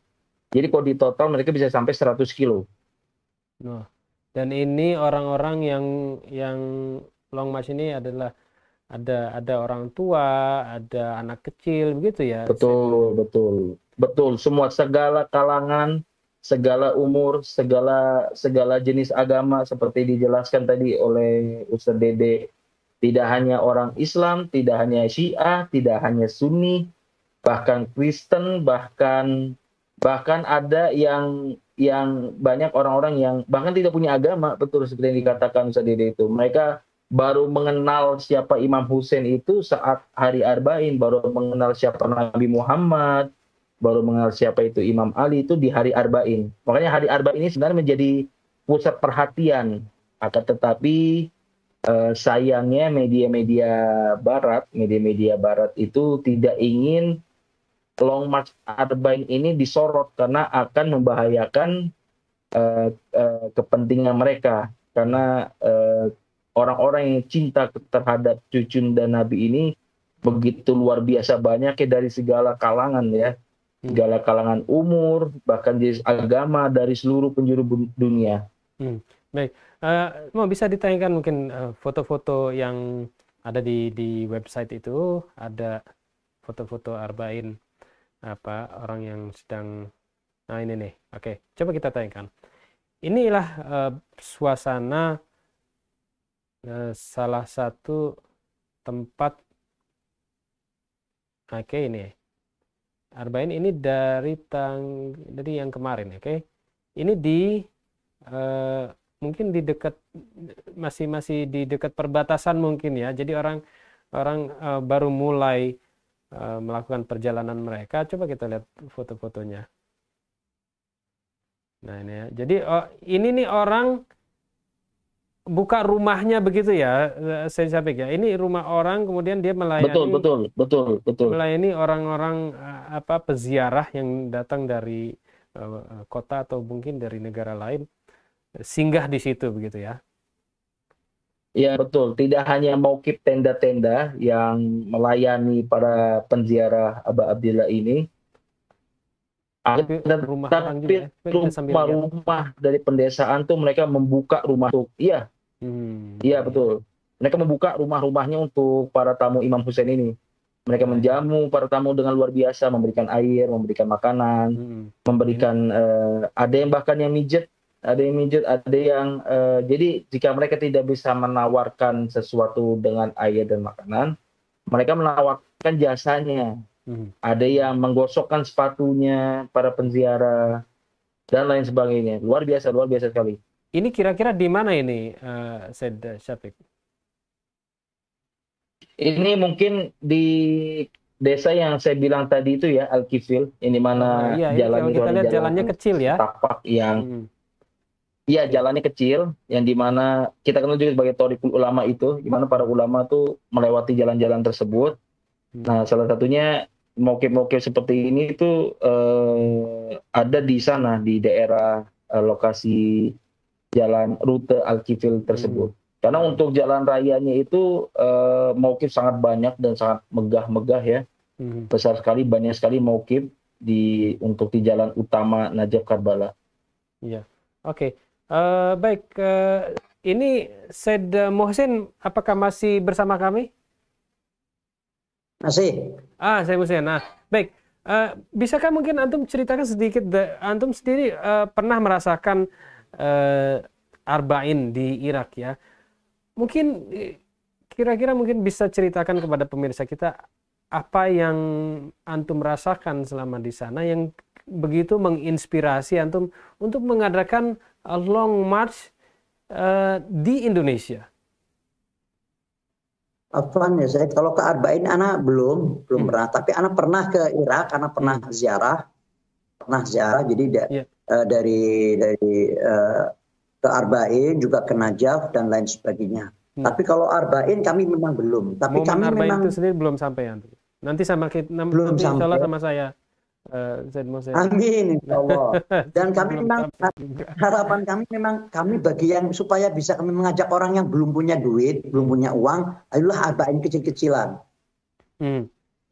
Speaker 3: Jadi kalau di total mereka bisa sampai 100 kilo.
Speaker 1: Dan ini orang-orang yang long march ini adalah ada orang tua, ada anak kecil, begitu ya?
Speaker 3: Betul. Semua segala kalangan, segala umur, segala jenis agama seperti dijelaskan tadi oleh Ustadz Dede. Tidak hanya orang Islam, tidak hanya Syiah, tidak hanya Sunni, bahkan Kristen, bahkan ada yang banyak orang-orang yang bahkan tidak punya agama, betul seperti yang dikatakan Ustadz Dede itu. Mereka baru mengenal siapa Imam Hussein itu saat hari Arba'in, baru mengenal siapa Nabi Muhammad, baru mengenal siapa itu Imam Ali itu di hari Arba'in. Makanya hari Arba'in ini sebenarnya menjadi pusat perhatian. Akan tetapi sayangnya media-media barat itu tidak ingin Long March Arba'in ini disorot karena akan membahayakan kepentingan mereka. Karena orang-orang yang cinta terhadap cucunda Nabi ini begitu luar biasa banyaknya dari segala kalangan ya. Segala kalangan umur, bahkan jenis agama dari seluruh penjuru dunia.
Speaker 1: Baik, mau bisa ditayangkan mungkin foto-foto yang ada di website itu, ada foto-foto Arba'in orang yang sedang, nah ini nih, oke, coba kita tayangkan. Inilah suasana salah satu tempat, oke, ini Arba'in ini dari yang kemarin, oke. Ini di mungkin di dekat masih di dekat perbatasan mungkin ya. Jadi orang baru mulai melakukan perjalanan mereka. Coba kita lihat foto-fotonya. Nah ini ya. Jadi ini nih orang buka rumahnya begitu ya, saya Syafik ya. Ini rumah orang, kemudian dia melayani.
Speaker 3: Betul.
Speaker 1: Melayani orang-orang peziarah yang datang dari kota atau mungkin dari negara lain, singgah di situ begitu ya.
Speaker 3: Ya betul, tidak hanya Mauqif tenda-tenda yang melayani para penziarah Aba Abdillah ini,
Speaker 1: rumah orang juga
Speaker 3: Tapi
Speaker 1: ya. Baik, kita sambil lihat.
Speaker 3: rumah-rumah dari pendesaan tuh mereka membuka rumah tuh. Iya, iya betul. Mereka membuka rumah-rumahnya untuk para tamu Imam Hussein ini. Mereka menjamu para tamu dengan luar biasa, memberikan air, memberikan makanan, memberikan ada yang bahkan yang mijet, ada yang jadi jika mereka tidak bisa menawarkan sesuatu dengan air dan makanan, mereka menawarkan jasanya. Ada yang menggosokkan sepatunya para penziarah dan lain sebagainya. Luar biasa sekali.
Speaker 1: Ini kira-kira di mana ini, Said Syafiq?
Speaker 3: Ini mungkin di desa yang saya bilang tadi itu ya, Al-Kifil, ini mana
Speaker 1: Iya,
Speaker 3: jalannya
Speaker 1: kalau kita lihat jalannya kecil ya.
Speaker 3: tapak yang iya jalannya kecil, yang dimana kita kenal juga sebagai Thoriqul Ulama itu, dimana para ulama tuh melewati jalan-jalan tersebut. Nah, salah satunya mauqif-mauqif seperti ini itu ada di sana, di daerah lokasi jalan rute Al-Kifil tersebut. Karena untuk jalan rayanya itu mauqif sangat banyak dan sangat megah-megah ya. Besar sekali, banyak sekali mauqif untuk di jalan utama Najaf Karbala.
Speaker 1: Iya, oke. Baik, ini Said Mohsin, apakah masih bersama kami?
Speaker 4: Masih.
Speaker 1: Saya Mohsin. Nah, baik. Bisakah mungkin antum ceritakan sedikit, antum sendiri pernah merasakan Arba'in di Irak ya? Mungkin kira-kira mungkin bisa ceritakan kepada pemirsa kita apa yang antum rasakan selama di sana yang begitu menginspirasi antum untuk mengadakan long march di Indonesia.
Speaker 4: Afwan ya saya, kalau ke Arba'in anak belum pernah, tapi anak pernah ke Irak, anak pernah ziarah, jadi dari ke Arba'in juga ke Najaf dan lain sebagainya. Tapi kalau Arba'in kami memang belum. Tapi kami
Speaker 1: Arba'in
Speaker 4: memang
Speaker 1: itu sendiri belum sampai ya. Nanti sama kita,
Speaker 4: belum
Speaker 1: nanti insya Allah
Speaker 4: sampai.
Speaker 1: sama saya. Zaid Mohsin.
Speaker 4: Amin, insya Allah. Dan kami memang harapan kami memang bagi yang supaya bisa kami mengajak orang yang belum punya duit, belum punya uang, ayolah Arba'in kecil-kecilan.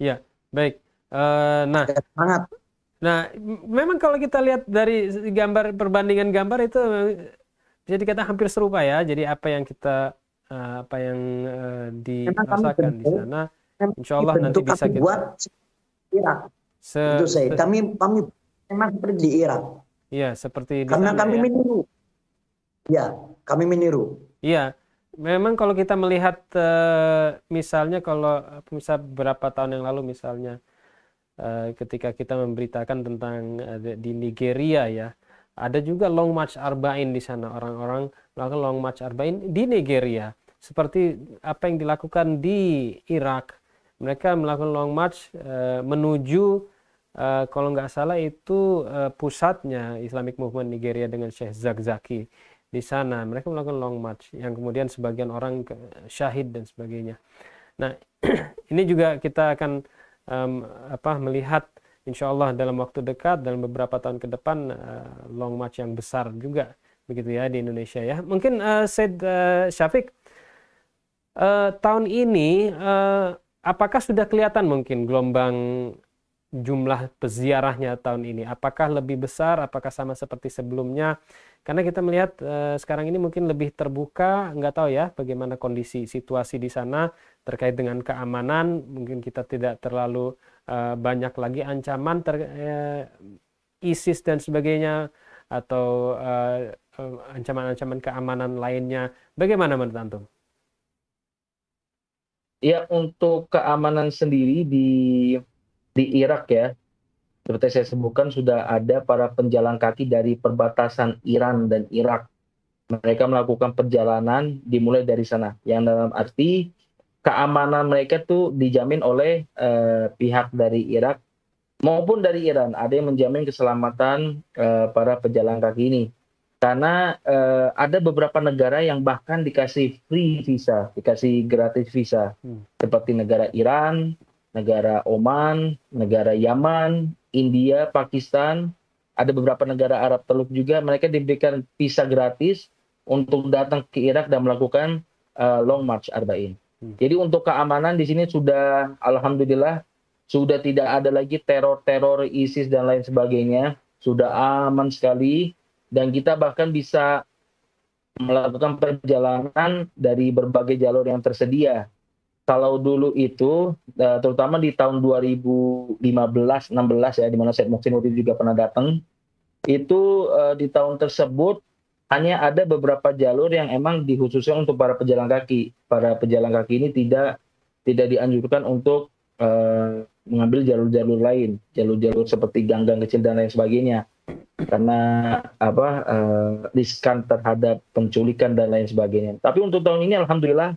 Speaker 1: Ya, baik.
Speaker 4: Semangat.
Speaker 1: Nah, memang kalau kita lihat dari gambar, perbandingan gambar itu bisa dikatakan hampir serupa ya. Jadi apa yang kita dirasakan di sana, insya Allah nanti bisa kita
Speaker 4: buat Irak. Itu saya. Kami memang seperti di Irak.
Speaker 1: Iya, seperti di
Speaker 4: karena
Speaker 1: sana,
Speaker 4: kami
Speaker 1: ya.
Speaker 4: meniru. Ya, kami meniru.
Speaker 1: Iya, memang kalau kita melihat misalnya kalau beberapa tahun yang lalu misalnya ketika kita memberitakan tentang di Nigeria ya, ada juga long march Arba'in di sana, orang-orang melakukan long march Arba'in di Nigeria seperti apa yang dilakukan di Irak. Mereka melakukan long march menuju kalau nggak salah itu pusatnya Islamic Movement Nigeria dengan Syekh Zakzaki di sana. Mereka melakukan long march yang kemudian sebagian orang syahid dan sebagainya. Nah, ini juga kita akan melihat insya Allah dalam waktu dekat, dalam beberapa tahun ke depan long march yang besar juga begitu ya di Indonesia ya. Mungkin Said Syafiq, tahun ini apakah sudah kelihatan mungkin gelombang jumlah peziarahnya tahun ini? Apakah lebih besar? Apakah sama seperti sebelumnya? Karena kita melihat sekarang ini mungkin lebih terbuka, nggak tahu ya bagaimana kondisi situasi di sana terkait dengan keamanan. Mungkin kita tidak terlalu banyak lagi ancaman ISIS dan sebagainya atau ancaman-ancaman keamanan lainnya. Bagaimana menurut antum?
Speaker 3: Ya, untuk keamanan sendiri di Irak ya, seperti saya sebutkan sudah ada para penjalan kaki dari perbatasan Iran dan Irak. Mereka melakukan perjalanan dimulai dari sana. Yang dalam arti keamanan mereka tuh dijamin oleh pihak dari Irak maupun dari Iran. Ada yang menjamin keselamatan para pejalan kaki ini. Karena ada beberapa negara yang bahkan dikasih free visa, dikasih gratis visa. Seperti negara Iran, negara Oman, negara Yaman, India, Pakistan. Ada beberapa negara Arab Teluk juga, mereka diberikan visa gratis untuk datang ke Irak dan melakukan long march Arba'in. Jadi untuk keamanan di sini sudah alhamdulillah sudah tidak ada lagi teror-teror ISIS dan lain sebagainya, sudah aman sekali, dan kita bahkan bisa melakukan perjalanan dari berbagai jalur yang tersedia. Kalau dulu itu, terutama di tahun 2015-16 ya, di mana Said Mohsin Nuri juga pernah datang, itu di tahun tersebut hanya ada beberapa jalur yang emang dikhususkan untuk para pejalan kaki. Para pejalan kaki ini tidak dianjurkan untuk mengambil jalur-jalur lain, jalur-jalur seperti gang-gang kecil dan lain sebagainya, karena riskan terhadap penculikan dan lain sebagainya. Tapi untuk tahun ini, alhamdulillah,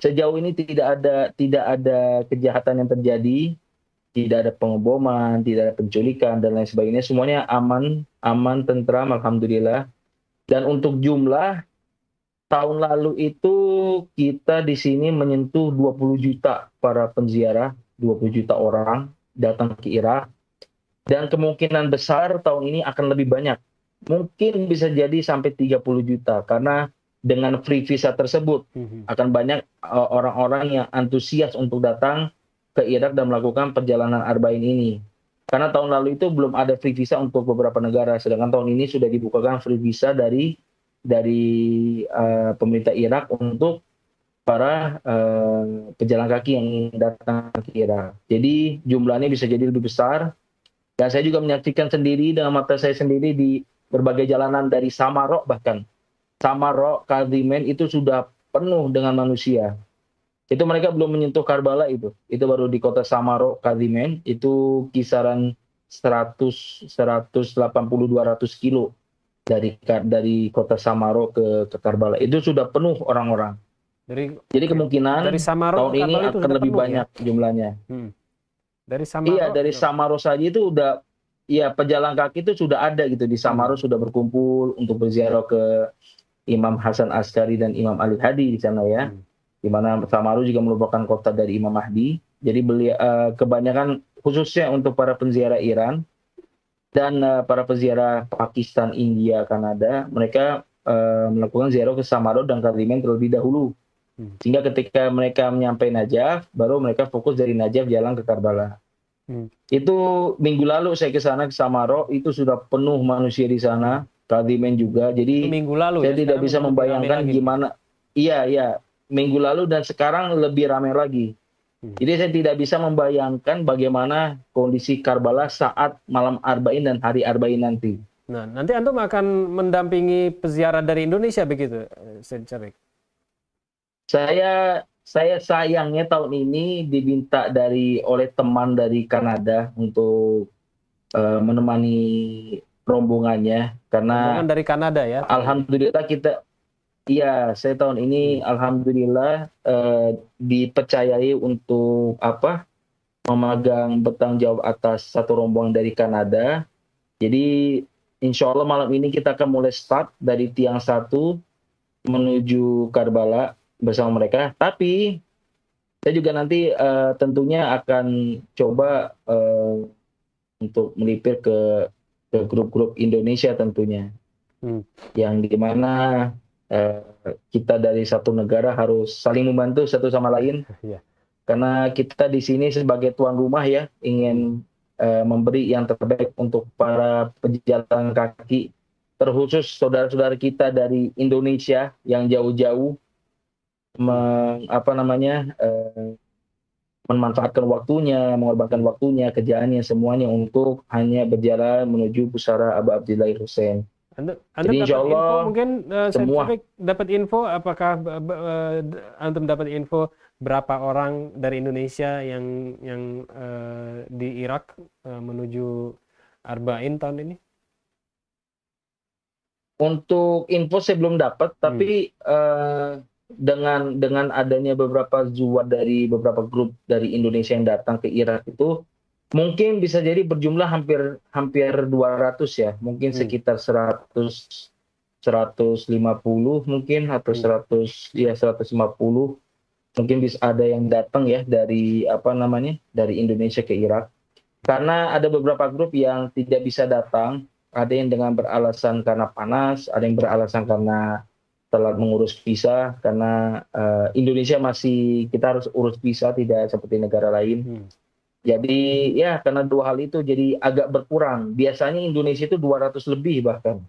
Speaker 3: sejauh ini tidak ada kejahatan yang terjadi, tidak ada pengeboman, tidak ada penculikan dan lain sebagainya. Semuanya aman, tentram, alhamdulillah. Dan untuk jumlah, tahun lalu itu kita di sini menyentuh 20 juta para penziarah, 20 juta orang datang ke Irak. Dan kemungkinan besar tahun ini akan lebih banyak. Mungkin bisa jadi sampai 30 juta, karena dengan free visa tersebut akan banyak orang-orang yang antusias untuk datang ke Irak dan melakukan perjalanan Arba'in ini. Karena tahun lalu itu belum ada free visa untuk beberapa negara, sedangkan tahun ini sudah dibukakan free visa dari pemerintah Irak untuk para pejalan kaki yang datang ke Irak. Jadi jumlahnya bisa jadi lebih besar. Dan saya juga menyaksikan sendiri dengan mata saya sendiri di berbagai jalanan dari Samarok, bahkan Samarok, Kadhimen itu sudah penuh dengan manusia. Itu mereka belum menyentuh Karbala itu. Itu baru di kota Samarok, Kadhimen, itu kisaran 180-200 kilo dari kota Samarok ke Karbala. Itu sudah penuh orang-orang. Jadi kemungkinan
Speaker 1: dari Samarok
Speaker 3: tahun ini akan lebih banyak jumlahnya.
Speaker 1: Dari Samarok?
Speaker 3: Iya, dari Samarok saja itu udah, ya pejalan kaki itu sudah ada gitu. Di Samarok sudah berkumpul untuk berziarah ke Imam Hasan Askari dan Imam Ali Hadi di sana ya. Di mana Samarok juga merupakan kota dari Imam Mahdi. Jadi kebanyakan khususnya untuk para penziarah Iran dan para penziarah Pakistan, India, Kanada, mereka melakukan ziarah ke Samarok dan Kadhimen terlebih dahulu. Sehingga ketika mereka menyampai Najaf, baru mereka fokus dari Najaf jalan ke Karbala. Itu minggu lalu saya ke sana, ke Samarok, itu sudah penuh manusia di sana, Kadhimen juga. Jadi
Speaker 1: minggu lalu
Speaker 3: saya tidak bisa membayangkan gimana. Iya, minggu lalu dan sekarang lebih ramai lagi. Jadi saya tidak bisa membayangkan bagaimana kondisi Karbala saat malam Arba'in dan hari Arba'in nanti.
Speaker 1: Nah, nanti Antum akan mendampingi peziarah dari Indonesia begitu, Said Syarif?
Speaker 3: Saya sayangnya tahun ini diminta oleh teman dari Kanada untuk menemani rombongannya, karena
Speaker 1: rombongan dari Kanada ya.
Speaker 3: Alhamdulillah saya tahun ini alhamdulillah dipercayai untuk memegang bertanggung jawab atas satu rombongan dari Kanada. Jadi insya Allah malam ini kita akan mulai start dari Tiang 1 menuju Karbala bersama mereka. Tapi saya juga nanti tentunya akan coba untuk melipir ke grup-grup Indonesia tentunya, yang dimana kita dari satu negara harus saling membantu satu sama lain. Karena kita di sini sebagai tuan rumah ya, ingin memberi yang terbaik untuk para pejalan kaki, terkhusus saudara-saudara kita dari Indonesia yang jauh-jauh memanfaatkan waktunya, mengorbankan waktunya, kerjaannya, semuanya untuk hanya berjalan menuju pusara Abu Abdillah Hussein.
Speaker 1: Anda
Speaker 3: Jadi insya Allah
Speaker 1: info, mungkin
Speaker 3: semua
Speaker 1: dapat info, apakah Antum dapat info berapa orang dari Indonesia yang di Irak menuju Arba'in tahun ini?
Speaker 3: Untuk info saya belum dapat, tapi dengan adanya beberapa zuwar dari beberapa grup dari Indonesia yang datang ke Irak itu, mungkin bisa jadi berjumlah hampir 200 ya, mungkin sekitar 150 mungkin, atau 150 mungkin bisa ada yang datang ya dari dari Indonesia ke Irak. Karena ada beberapa grup yang tidak bisa datang, ada yang dengan beralasan karena panas, ada yang beralasan karena telat mengurus visa, karena Indonesia kita harus urus visa, tidak seperti negara lain. Jadi ya karena dua hal itu jadi agak berkurang. Biasanya Indonesia itu 200 lebih bahkan.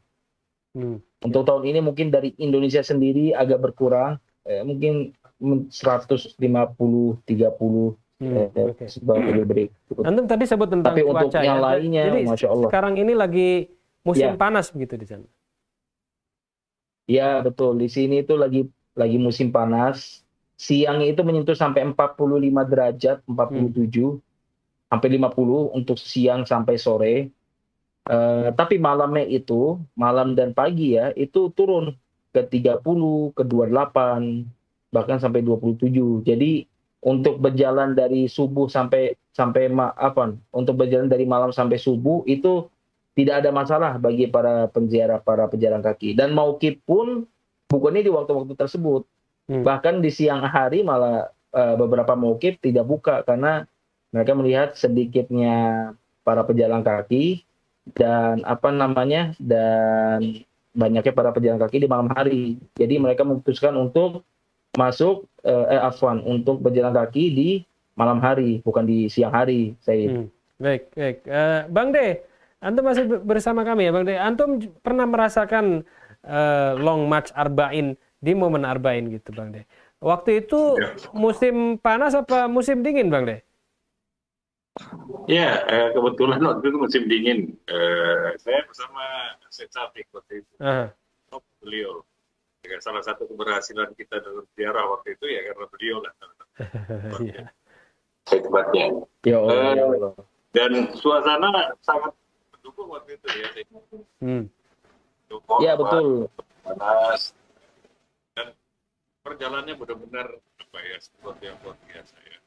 Speaker 3: Untuk tahun ini mungkin dari Indonesia sendiri agak berkurang, mungkin 150, 30 sebagai berikut.
Speaker 1: Antum tadi sebut tentang
Speaker 3: Tapi untuk
Speaker 1: cuaca
Speaker 3: yang
Speaker 1: ya.
Speaker 3: lainnya,
Speaker 1: Jadi
Speaker 3: Masya Allah.
Speaker 1: sekarang ini lagi musim
Speaker 3: Ya.
Speaker 1: panas begitu di sana.
Speaker 3: Ya betul, di sini itu lagi musim panas. Siangnya itu menyentuh sampai 45 derajat, 47 sampai 50 untuk siang sampai sore. Tapi malamnya itu, malam dan pagi ya, itu turun ke 30, ke 28, bahkan sampai 27. Jadi untuk berjalan dari subuh untuk berjalan dari malam sampai subuh itu tidak ada masalah bagi para pejalan kaki. Dan mauqif pun bukannya di waktu-waktu tersebut. Bahkan di siang hari malah beberapa mauqif tidak buka karena mereka melihat sedikitnya para pejalan kaki dan banyaknya para pejalan kaki di malam hari. Jadi mereka memutuskan untuk masuk untuk berjalan kaki di malam hari, bukan di siang hari.
Speaker 1: Baik. Bang De, antum masih bersama kami ya, Bang De. Antum pernah merasakan long march Arba'in di momen Arba'in gitu, Bang De. Waktu itu musim panas apa musim dingin, Bang De?
Speaker 2: Ya, kebetulan waktu itu musim dingin. Saya bersama Syed Syafiq waktu itu. Beliau. Salah satu keberhasilan kita dalam sejarah waktu itu ya karena beliau lah. Hebatnya. Dan suasana sangat mendukung waktu itu ya.
Speaker 3: Ya betul.
Speaker 2: Panas. Dan perjalanannya benar-benar sesuatu yang luar biasa ya.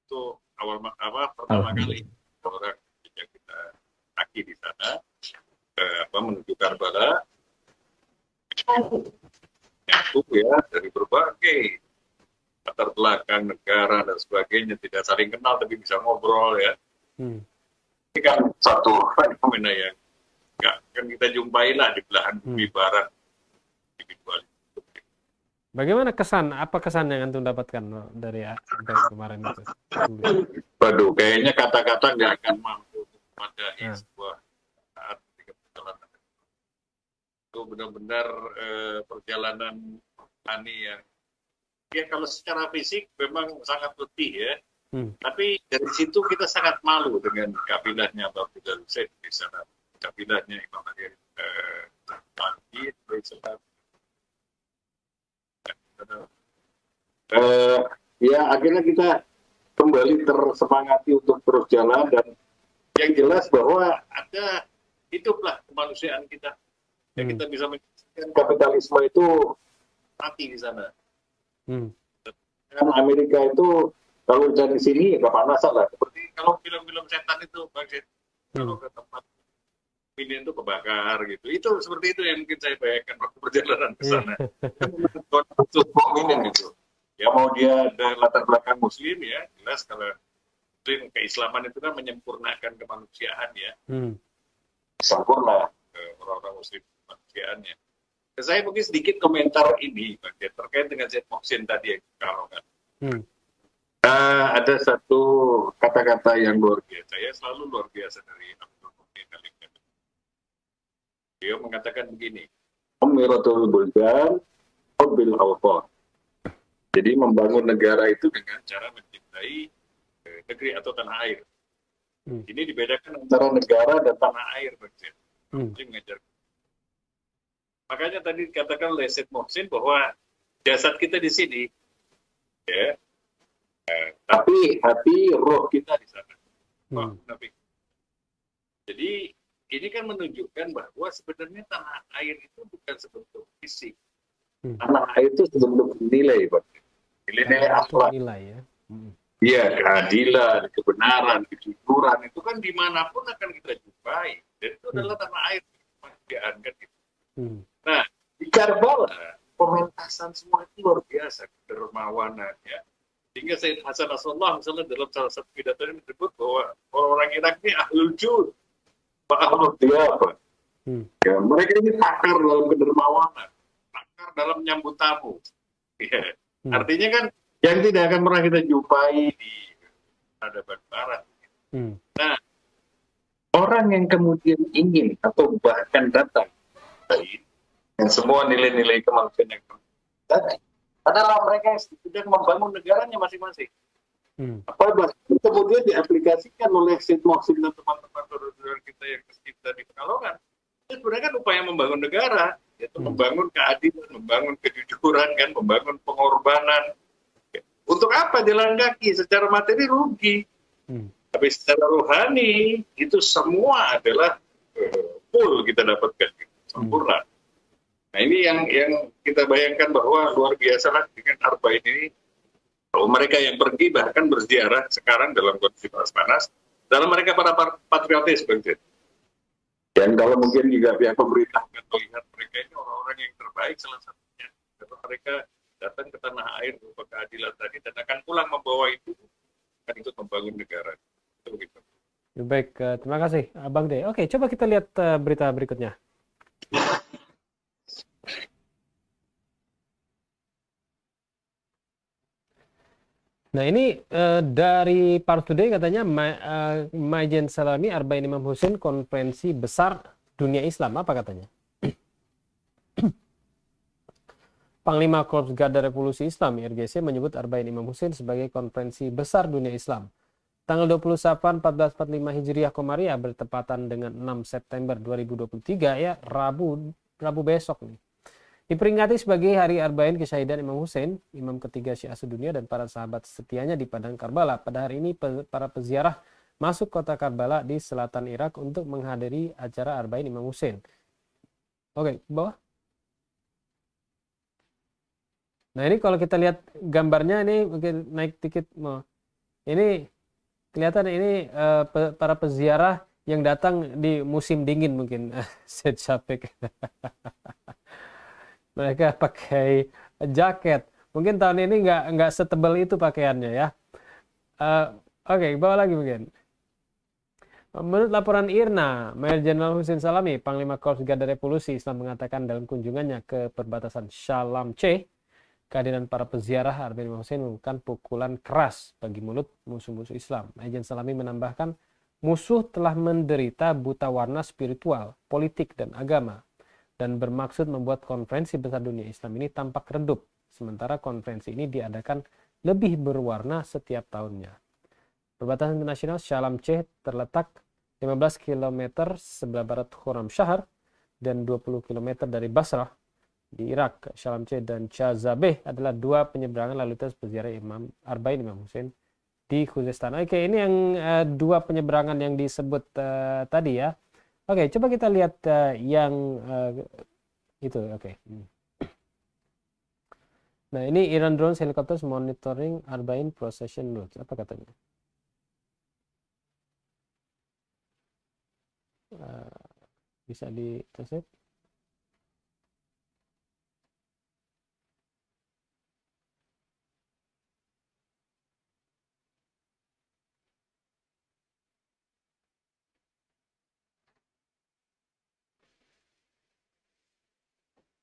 Speaker 2: Itu pertama kali orang yang kita kaki di sana menuju Karbala nyatu ya dari berbagai latar belakang negara dan sebagainya, tidak saling kenal tapi bisa ngobrol ya. Ini kan satu fenomena yang nggak akan kita jumpai lah di belahan bumi barat.
Speaker 1: Bagaimana apa kesan yang antum dapatkan dari sampai kemarin itu?
Speaker 2: Waduh, kayaknya kata-kata nggak akan mampu memadai sebuah saat ketika perjalanan. Itu benar-benar perjalanan Ani yang ya kalau secara fisik memang sangat letih ya. Tapi dari situ kita sangat malu dengan kabilahnya Bapak Zaid di sana. Kabilahnya Imam Ali ya akhirnya kita kembali tersemangati untuk terus jalan, dan yang jelas bahwa ada hiduplah kemanusiaan kita. Ya, kita bisa menyaksikan kapitalisme itu mati di sana. Amerika itu kalau dari sini ya kepanasan lah. Seperti kalau film-film setan itu, Bang Syed, kalau ke tempat ini itu kebakar gitu. Itu seperti itu yang mungkin saya bayangkan waktu perjalanan ke sana. Gitu. Ya mau dia dari latar belakang Muslim ya, jelas kalau Muslim keislaman itu kan menyempurnakan kemanusiaan ya. Sempurna orang-orang Muslim kemanusiaannya. Saya mungkin sedikit komentar ini terkait dengan Syed Mohsin tadi yang kalau kan. Ada satu kata-kata yang luar biasa ya, selalu luar biasa dari Abdul Muhsin Al-Khatib. Dia mengatakan begini, Umiratul Buldan bil awtan. Jadi membangun negara itu dengan cara mencintai negeri atau tanah air. Ini dibedakan antara negara dan tanah air, Jadi mengajar. Makanya tadi dikatakan oleh Syed Mohsin bahwa jasad kita di sini, ya, tapi hati, roh kita di sana. Jadi ini kan menunjukkan bahwa sebenarnya tanah air itu bukan sebentuk fisik. Tanah air itu sebentuk nilai, nilai akhlak.
Speaker 1: Ya.
Speaker 2: Iya, keadilan, kebenaran, kejujuran itu kan dimanapun akan kita jumpai. Dan itu adalah tanah air kemanusiaan kan gitu. Nah, di Karbala pementasan semua itu luar biasa, kedermawanan ya. Hingga Sayyid Hasan Nasrullah misalnya dalam salah satu pidatonya menyebut bahwa orang Irak ini ahlul jud, ahlul diyafah. Ya, mereka ini pakar dalam kedermawanan, pakar dalam menyambut tamu. Ya. Artinya kan yang tidak akan pernah kita jumpai di peradaban Barat.
Speaker 1: Hmm.
Speaker 2: Nah, orang yang kemudian ingin atau bahkan datang dan semua nilai-nilai kemanusiaan yang tadi adalah mereka yang sedang membangun negaranya masing-masing. Apa kemudian diaplikasikan oleh Syed Muhsin dan teman-teman saudara kita yang tercipta di Pekalongan. Itu sebenarnya kan upaya membangun negara, yaitu membangun keadilan, membangun kejujuran, kan, membangun pengorbanan. Untuk apa jalan kaki? Secara materi rugi. Tapi secara rohani itu semua adalah full kita dapatkan, sempurna. Nah ini yang kita bayangkan bahwa luar biasa lah dengan Arba'in ini. Kalau mereka yang pergi bahkan berziarah sekarang dalam kondisi panas-panas, dalam mereka para patriotis, Bang Jid. Dan kalau mungkin juga pihak pemerintah melihat mereka ini orang-orang yang terbaik salah satunya, karena mereka datang ke tanah air berupa keadilan tadi dan akan pulang membawa itu kan untuk membangun negara. Itu begitu.
Speaker 1: Baik, terima kasih Bang De. Oke, coba kita lihat berita berikutnya. Nah ini dari Pars Today katanya Majen Salami Arba'in Imam Husain konferensi besar dunia Islam, apa katanya? Panglima Korps Garda Revolusi Islam IRGC menyebut Arba'in Imam Husain sebagai konferensi besar dunia Islam. Tanggal 20 Safar 1445 Hijriah Komariah bertepatan dengan 6 September 2023 ya, Rabu besok nih. Diperingati sebagai Hari Arba'in Kesyahidan Imam Husain, imam ketiga Syiah sedunia dan para sahabat setianya di Padang Karbala. Pada hari ini para peziarah masuk kota Karbala di selatan Irak untuk menghadiri acara Arba'in Imam Husain. Oke, ke bawah. Nah ini kalau kita lihat gambarnya ini mungkin naik dikit. Ini kelihatan ini para peziarah yang datang di musim dingin mungkin. Syed Syafiq. Mereka pakai jaket. Mungkin tahun ini nggak setebal itu pakaiannya ya. Oke, bawa lagi mungkin. Menurut laporan IRNA, Mayor Jenderal Husain Salami, Panglima Korps Garda Revolusi Islam mengatakan dalam kunjungannya ke perbatasan Shalam C, kehadiran para peziarah Arba'in Imam Husain merupakan pukulan keras bagi mulut musuh-musuh Islam. Mayor Salami menambahkan, musuh telah menderita buta warna spiritual, politik, dan agama, dan bermaksud membuat konferensi besar dunia Islam ini tampak redup, sementara konferensi ini diadakan lebih berwarna setiap tahunnya. Perbatasan internasional Shalam C terletak 15 km sebelah barat Khorramshahr dan 20 km dari Basrah di Irak. Shalam C dan Chazabeh adalah dua penyeberangan lalu lintas peziarah Arba'in Imam Husain di Khuzestan. Oke, ini yang dua penyeberangan yang disebut tadi ya. Oke, coba kita lihat yang itu. Oke. Nah, ini Iran drones helicopters monitoring Arba'in procession routes. Apa katanya? Bisa di-translate?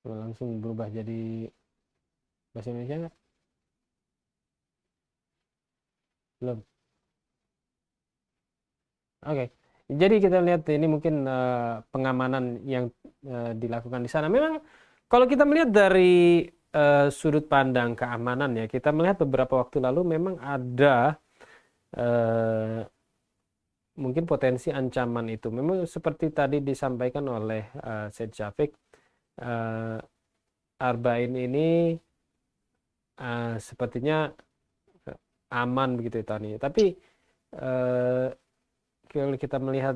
Speaker 1: Langsung berubah jadi bahasa Indonesia nggak? Belum. Oke. Jadi kita lihat ini mungkin pengamanan yang dilakukan di sana. Memang kalau kita melihat dari sudut pandang keamanan ya, kita melihat beberapa waktu lalu memang ada mungkin potensi ancaman itu. Memang seperti tadi disampaikan oleh Syed Syafiq, Arba'in ini sepertinya aman begitu tahun ini. Tapi kalau kita melihat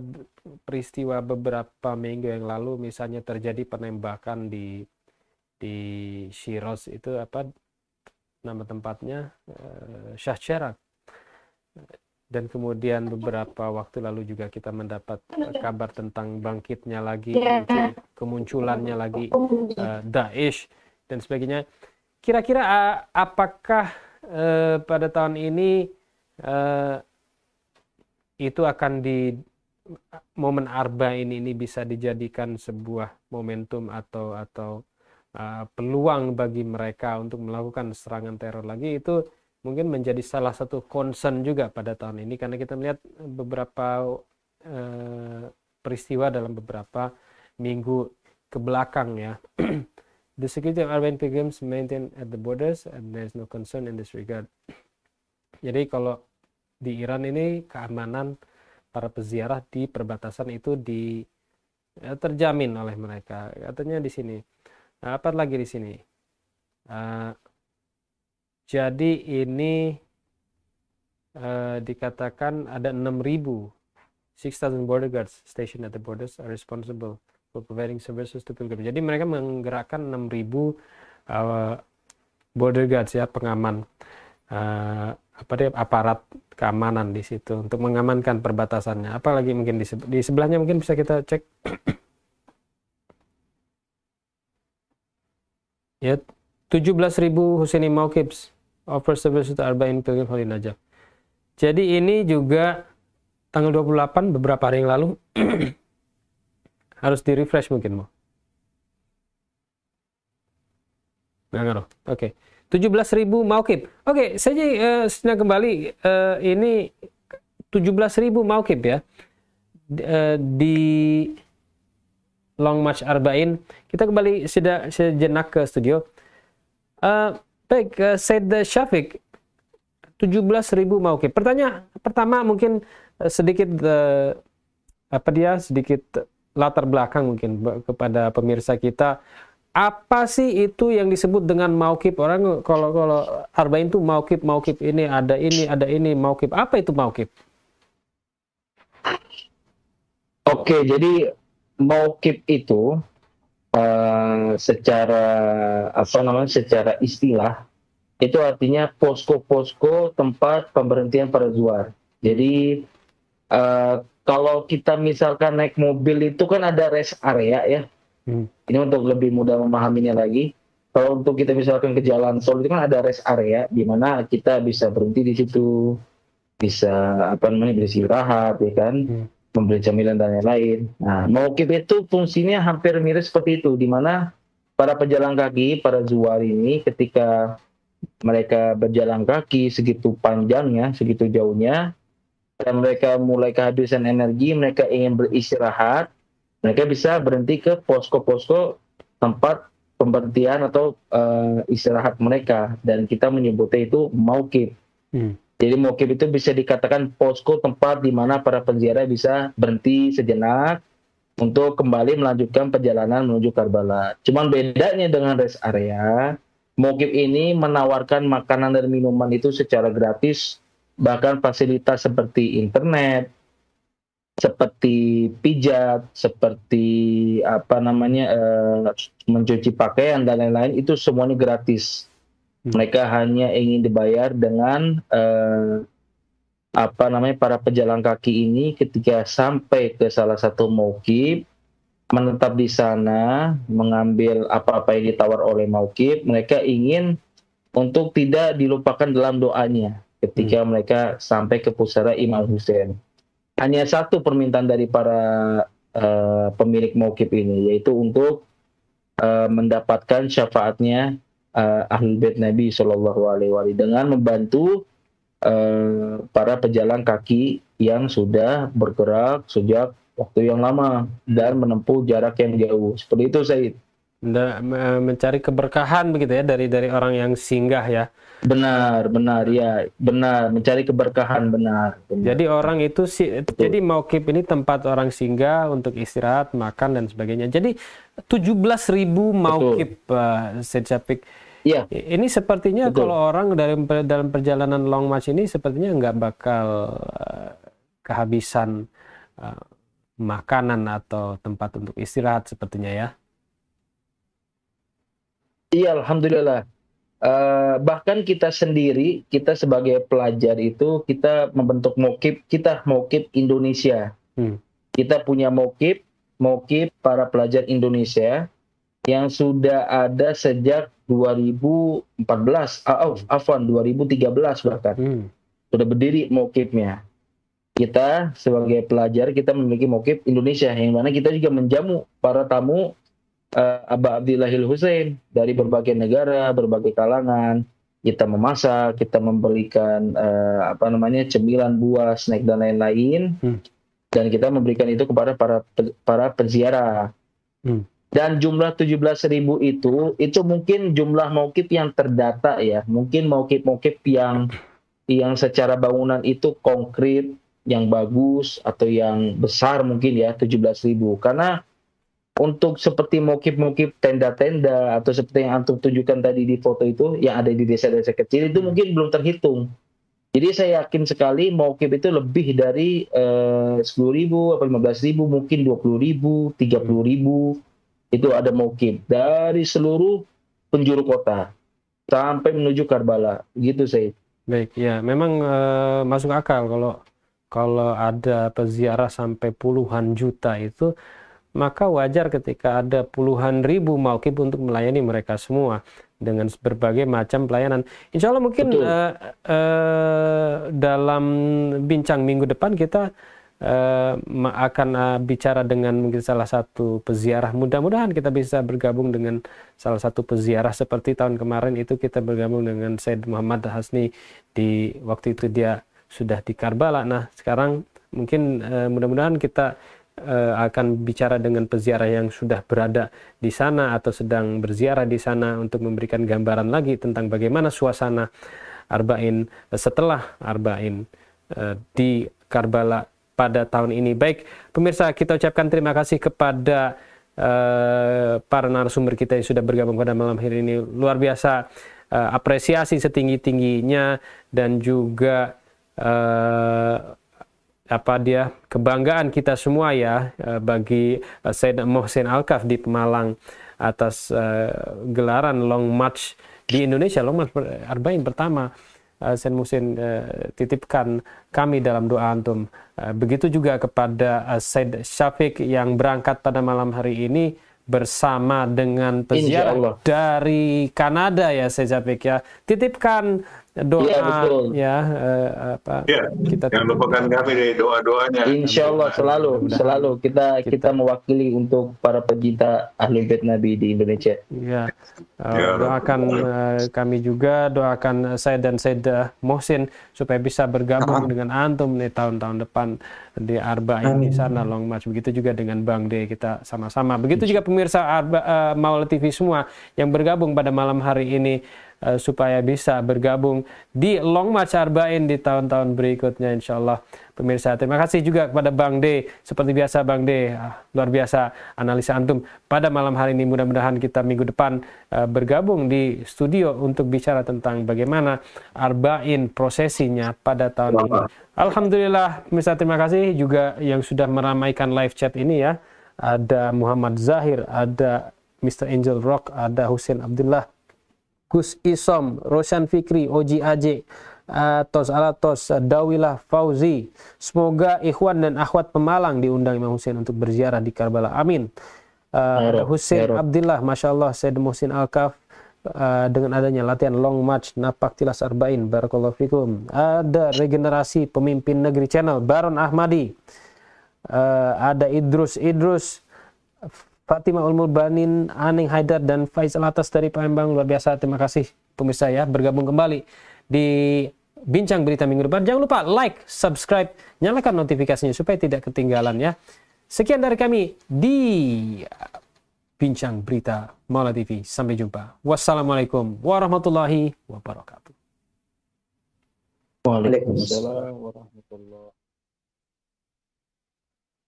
Speaker 1: peristiwa beberapa minggu yang lalu, misalnya terjadi penembakan di Shiraz itu apa nama tempatnya, Shah Cheragh. Dan kemudian beberapa waktu lalu juga kita mendapat kabar tentang bangkitnya lagi, kemunculannya lagi Daesh dan sebagainya. Kira-kira apakah pada tahun ini itu akan di momen Arba'in ini bisa dijadikan sebuah momentum atau peluang bagi mereka untuk melakukan serangan teror lagi? Itu mungkin menjadi salah satu concern juga pada tahun ini, karena kita melihat beberapa peristiwa dalam beberapa minggu ke belakang ya. The security of Arba'in pilgrims maintained at the borders and there is no concern in this regard. Jadi kalau di Iran ini keamanan para peziarah di perbatasan itu terjamin oleh mereka. Katanya di sini. Nah, apa lagi di sini? Jadi ini dikatakan ada 6,000 border guards stationed at the borders are responsible for providing services to pilgrims. Jadi mereka menggerakkan 6,000 border guards ya, pengaman aparat keamanan di situ untuk mengamankan perbatasannya. Apalagi mungkin di sebelahnya mungkin bisa kita cek. Ya, 17.000 Husaini Mauqifs offer services to Arba'in Pilgrim Holy Najaf. Jadi ini juga tanggal 28 beberapa hari yang lalu harus di refresh mungkin mau. Nggak ngaruh. Oke. 17.000 mauqif. Oke, saya senang kembali ini 17.000 mauqif ya di Long March Arba'in. Kita kembali sejenak ke studio. Baik, Said Syafiq, 17.000 mauqif. Pertanyaan pertama mungkin sedikit sedikit latar belakang mungkin kepada pemirsa kita. Apa sih itu yang disebut dengan mauqif? Orang kalau Arba'in itu mauqif ini ada ini mauqif. Apa itu mauqif?
Speaker 3: Oke, jadi mauqif itu secara istilah itu artinya posko-posko tempat pemberhentian para zuar. Jadi kalau kita misalkan naik mobil itu kan ada rest area ya. Ini untuk lebih mudah memahaminya lagi. Kalau untuk kita misalkan ke jalan tol itu kan ada rest area di mana kita bisa berhenti di situ, bisa beristirahat ya kan, membeli camilan dan lain-lain. Nah, mauqif itu fungsinya hampir mirip seperti itu, di mana para pejalan kaki, para zuar ini ketika mereka berjalan kaki segitu panjangnya, segitu jauhnya, dan mereka mulai kehabisan energi, mereka ingin beristirahat, mereka bisa berhenti ke posko-posko tempat pemberhentian atau istirahat mereka, dan kita menyebutnya itu mauqif. Jadi mauqif itu bisa dikatakan posko tempat di mana para penziarah bisa berhenti sejenak untuk kembali melanjutkan perjalanan menuju Karbala. Cuman bedanya dengan rest area, mauqif ini menawarkan makanan dan minuman itu secara gratis, bahkan fasilitas seperti internet, seperti pijat, seperti mencuci pakaian dan lain-lain, itu semuanya gratis. Mereka hanya ingin dibayar dengan para pejalan kaki ini ketika sampai ke salah satu mauqif, menetap di sana, mengambil apa-apa yang ditawar oleh mauqif, mereka ingin untuk tidak dilupakan dalam doanya ketika mereka sampai ke pusara Imam Hussein. Hanya satu permintaan dari para pemilik mauqif ini, yaitu untuk mendapatkan syafaatnya Ahlul Bait Nabi Shallallahu Alaihi Wasallam dengan membantu para pejalan kaki yang sudah bergerak sejak waktu yang lama dan menempuh jarak yang jauh. Seperti itu, Said.
Speaker 1: Mencari keberkahan begitu ya dari orang yang singgah ya.
Speaker 3: Benar, mencari keberkahan, benar.
Speaker 1: Jadi orang itu jadi mauqif ini tempat orang singgah untuk istirahat, makan dan sebagainya. Jadi 17.000 mauqif, Said Syafiq.
Speaker 3: Iya.
Speaker 1: Ini sepertinya kalau orang dalam perjalanan long march ini sepertinya nggak bakal kehabisan makanan atau tempat untuk istirahat sepertinya ya.
Speaker 3: Iya, alhamdulillah. Bahkan kita sendiri, kita sebagai pelajar itu, kita membentuk mauqif, kita mauqif Indonesia. Kita punya mauqif para pelajar Indonesia yang sudah ada sejak 2013 bahkan. Sudah berdiri mauqifnya. Kita sebagai pelajar, kita memiliki mauqif Indonesia, yang mana kita juga menjamu para tamu Aba Abdillahil Hussein dari berbagai negara, berbagai kalangan, kita memasak, kita memberikan cemilan, buah, snack dan lain-lain, dan kita memberikan itu kepada para penziarah. Dan jumlah 17.000 itu mungkin jumlah mauqif yang terdata ya, mungkin mauqif yang secara bangunan itu konkret, yang bagus atau yang besar mungkin ya 17.000. Karena untuk seperti mauqif-mauqif tenda-tenda atau seperti yang antum tunjukkan tadi di foto itu yang ada di desa-desa kecil itu mungkin belum terhitung. Jadi saya yakin sekali mauqif itu lebih dari 10.000 atau 15.000, mungkin 20.000, 30.000 itu ada mauqif dari seluruh penjuru kota sampai menuju Karbala, gitu saya.
Speaker 1: Baik, ya memang masuk akal kalau ada peziarah sampai puluhan juta itu, maka wajar ketika ada puluhan ribu mauqif untuk melayani mereka semua dengan berbagai macam pelayanan. Insya Allah mungkin dalam bincang minggu depan kita akan bicara dengan mungkin salah satu peziarah. Mudah-mudahan kita bisa bergabung dengan salah satu peziarah seperti tahun kemarin itu kita bergabung dengan Said Muhammad Hasni di waktu itu dia sudah di Karbala. Nah sekarang mungkin mudah-mudahan kita akan bicara dengan peziarah yang sudah berada di sana atau sedang berziarah di sana untuk memberikan gambaran lagi tentang bagaimana suasana Arba'in setelah Arba'in di Karbala pada tahun ini. Baik, pemirsa, kita ucapkan terima kasih kepada para narasumber kita yang sudah bergabung pada malam hari ini. Luar biasa, apresiasi setinggi-tingginya dan juga kebanggaan kita semua ya bagi Said Mohsin Alkaf di Pemalang atas gelaran Long March di Indonesia, Long March Arba'in pertama. Said Mohsin titipkan kami dalam doa antum. Begitu juga kepada Said Syafiq yang berangkat pada malam hari ini bersama dengan peziarah dari Kanada ya Said Syafiq ya. Titipkan doa
Speaker 2: kita jangan lupakan kami dari doa-doanya.
Speaker 3: Insya Allah selalu kita mewakili untuk para pecinta Ahlul Bait Nabi di Indonesia.
Speaker 1: Ya, doakan kami juga, doakan saya dan Said Mohsin supaya bisa bergabung dengan antum nih tahun-tahun depan di Arba'in di sana Long March. Begitu juga dengan Bang D, kita sama-sama. Begitu juga pemirsa Maulid TV semua yang bergabung pada malam hari ini supaya bisa bergabung di Long March Arba'in di tahun-tahun berikutnya insya Allah. Pemirsa, terima kasih juga kepada Bang D. Seperti biasa Bang D, luar biasa analisa antum pada malam hari ini. Mudah-mudahan kita minggu depan bergabung di studio untuk bicara tentang bagaimana Arba'in prosesinya pada tahun ini. Alhamdulillah, pemirsa, terima kasih juga yang sudah meramaikan live chat ini ya. Ada Muhammad Zahir, ada Mr. Angel Rock, ada Husain Abdullah, Gus Isom, Roshan Fikri, Oji Aje, Tos Alatos, Dawilah Fauzi. Semoga ikhwan dan akhwat Pemalang diundang Imam Husain untuk berziarah di Karbala. Amin. Husain Abdullah, Masya Allah, Said Mohsin Alkaf, dengan adanya latihan Long March Napak Tilas Arba'in, Barakallahu Fikum. Ada regenerasi pemimpin negeri channel, Baron Ahmadi. Ada Idrus, Fatimah Ulmul Banin, Aning Haidar, dan Faisal Atas dari Palembang. Luar biasa, terima kasih pemirsa ya, bergabung kembali di Bincang Berita Minggu depan. Jangan lupa like, subscribe, nyalakan notifikasinya supaya tidak ketinggalan ya. Sekian dari kami di Bincang Berita Maulid TV. Sampai jumpa. Wassalamualaikum warahmatullahi wabarakatuh.
Speaker 3: Waalaikumsalam warahmatullahi wabarakatuh.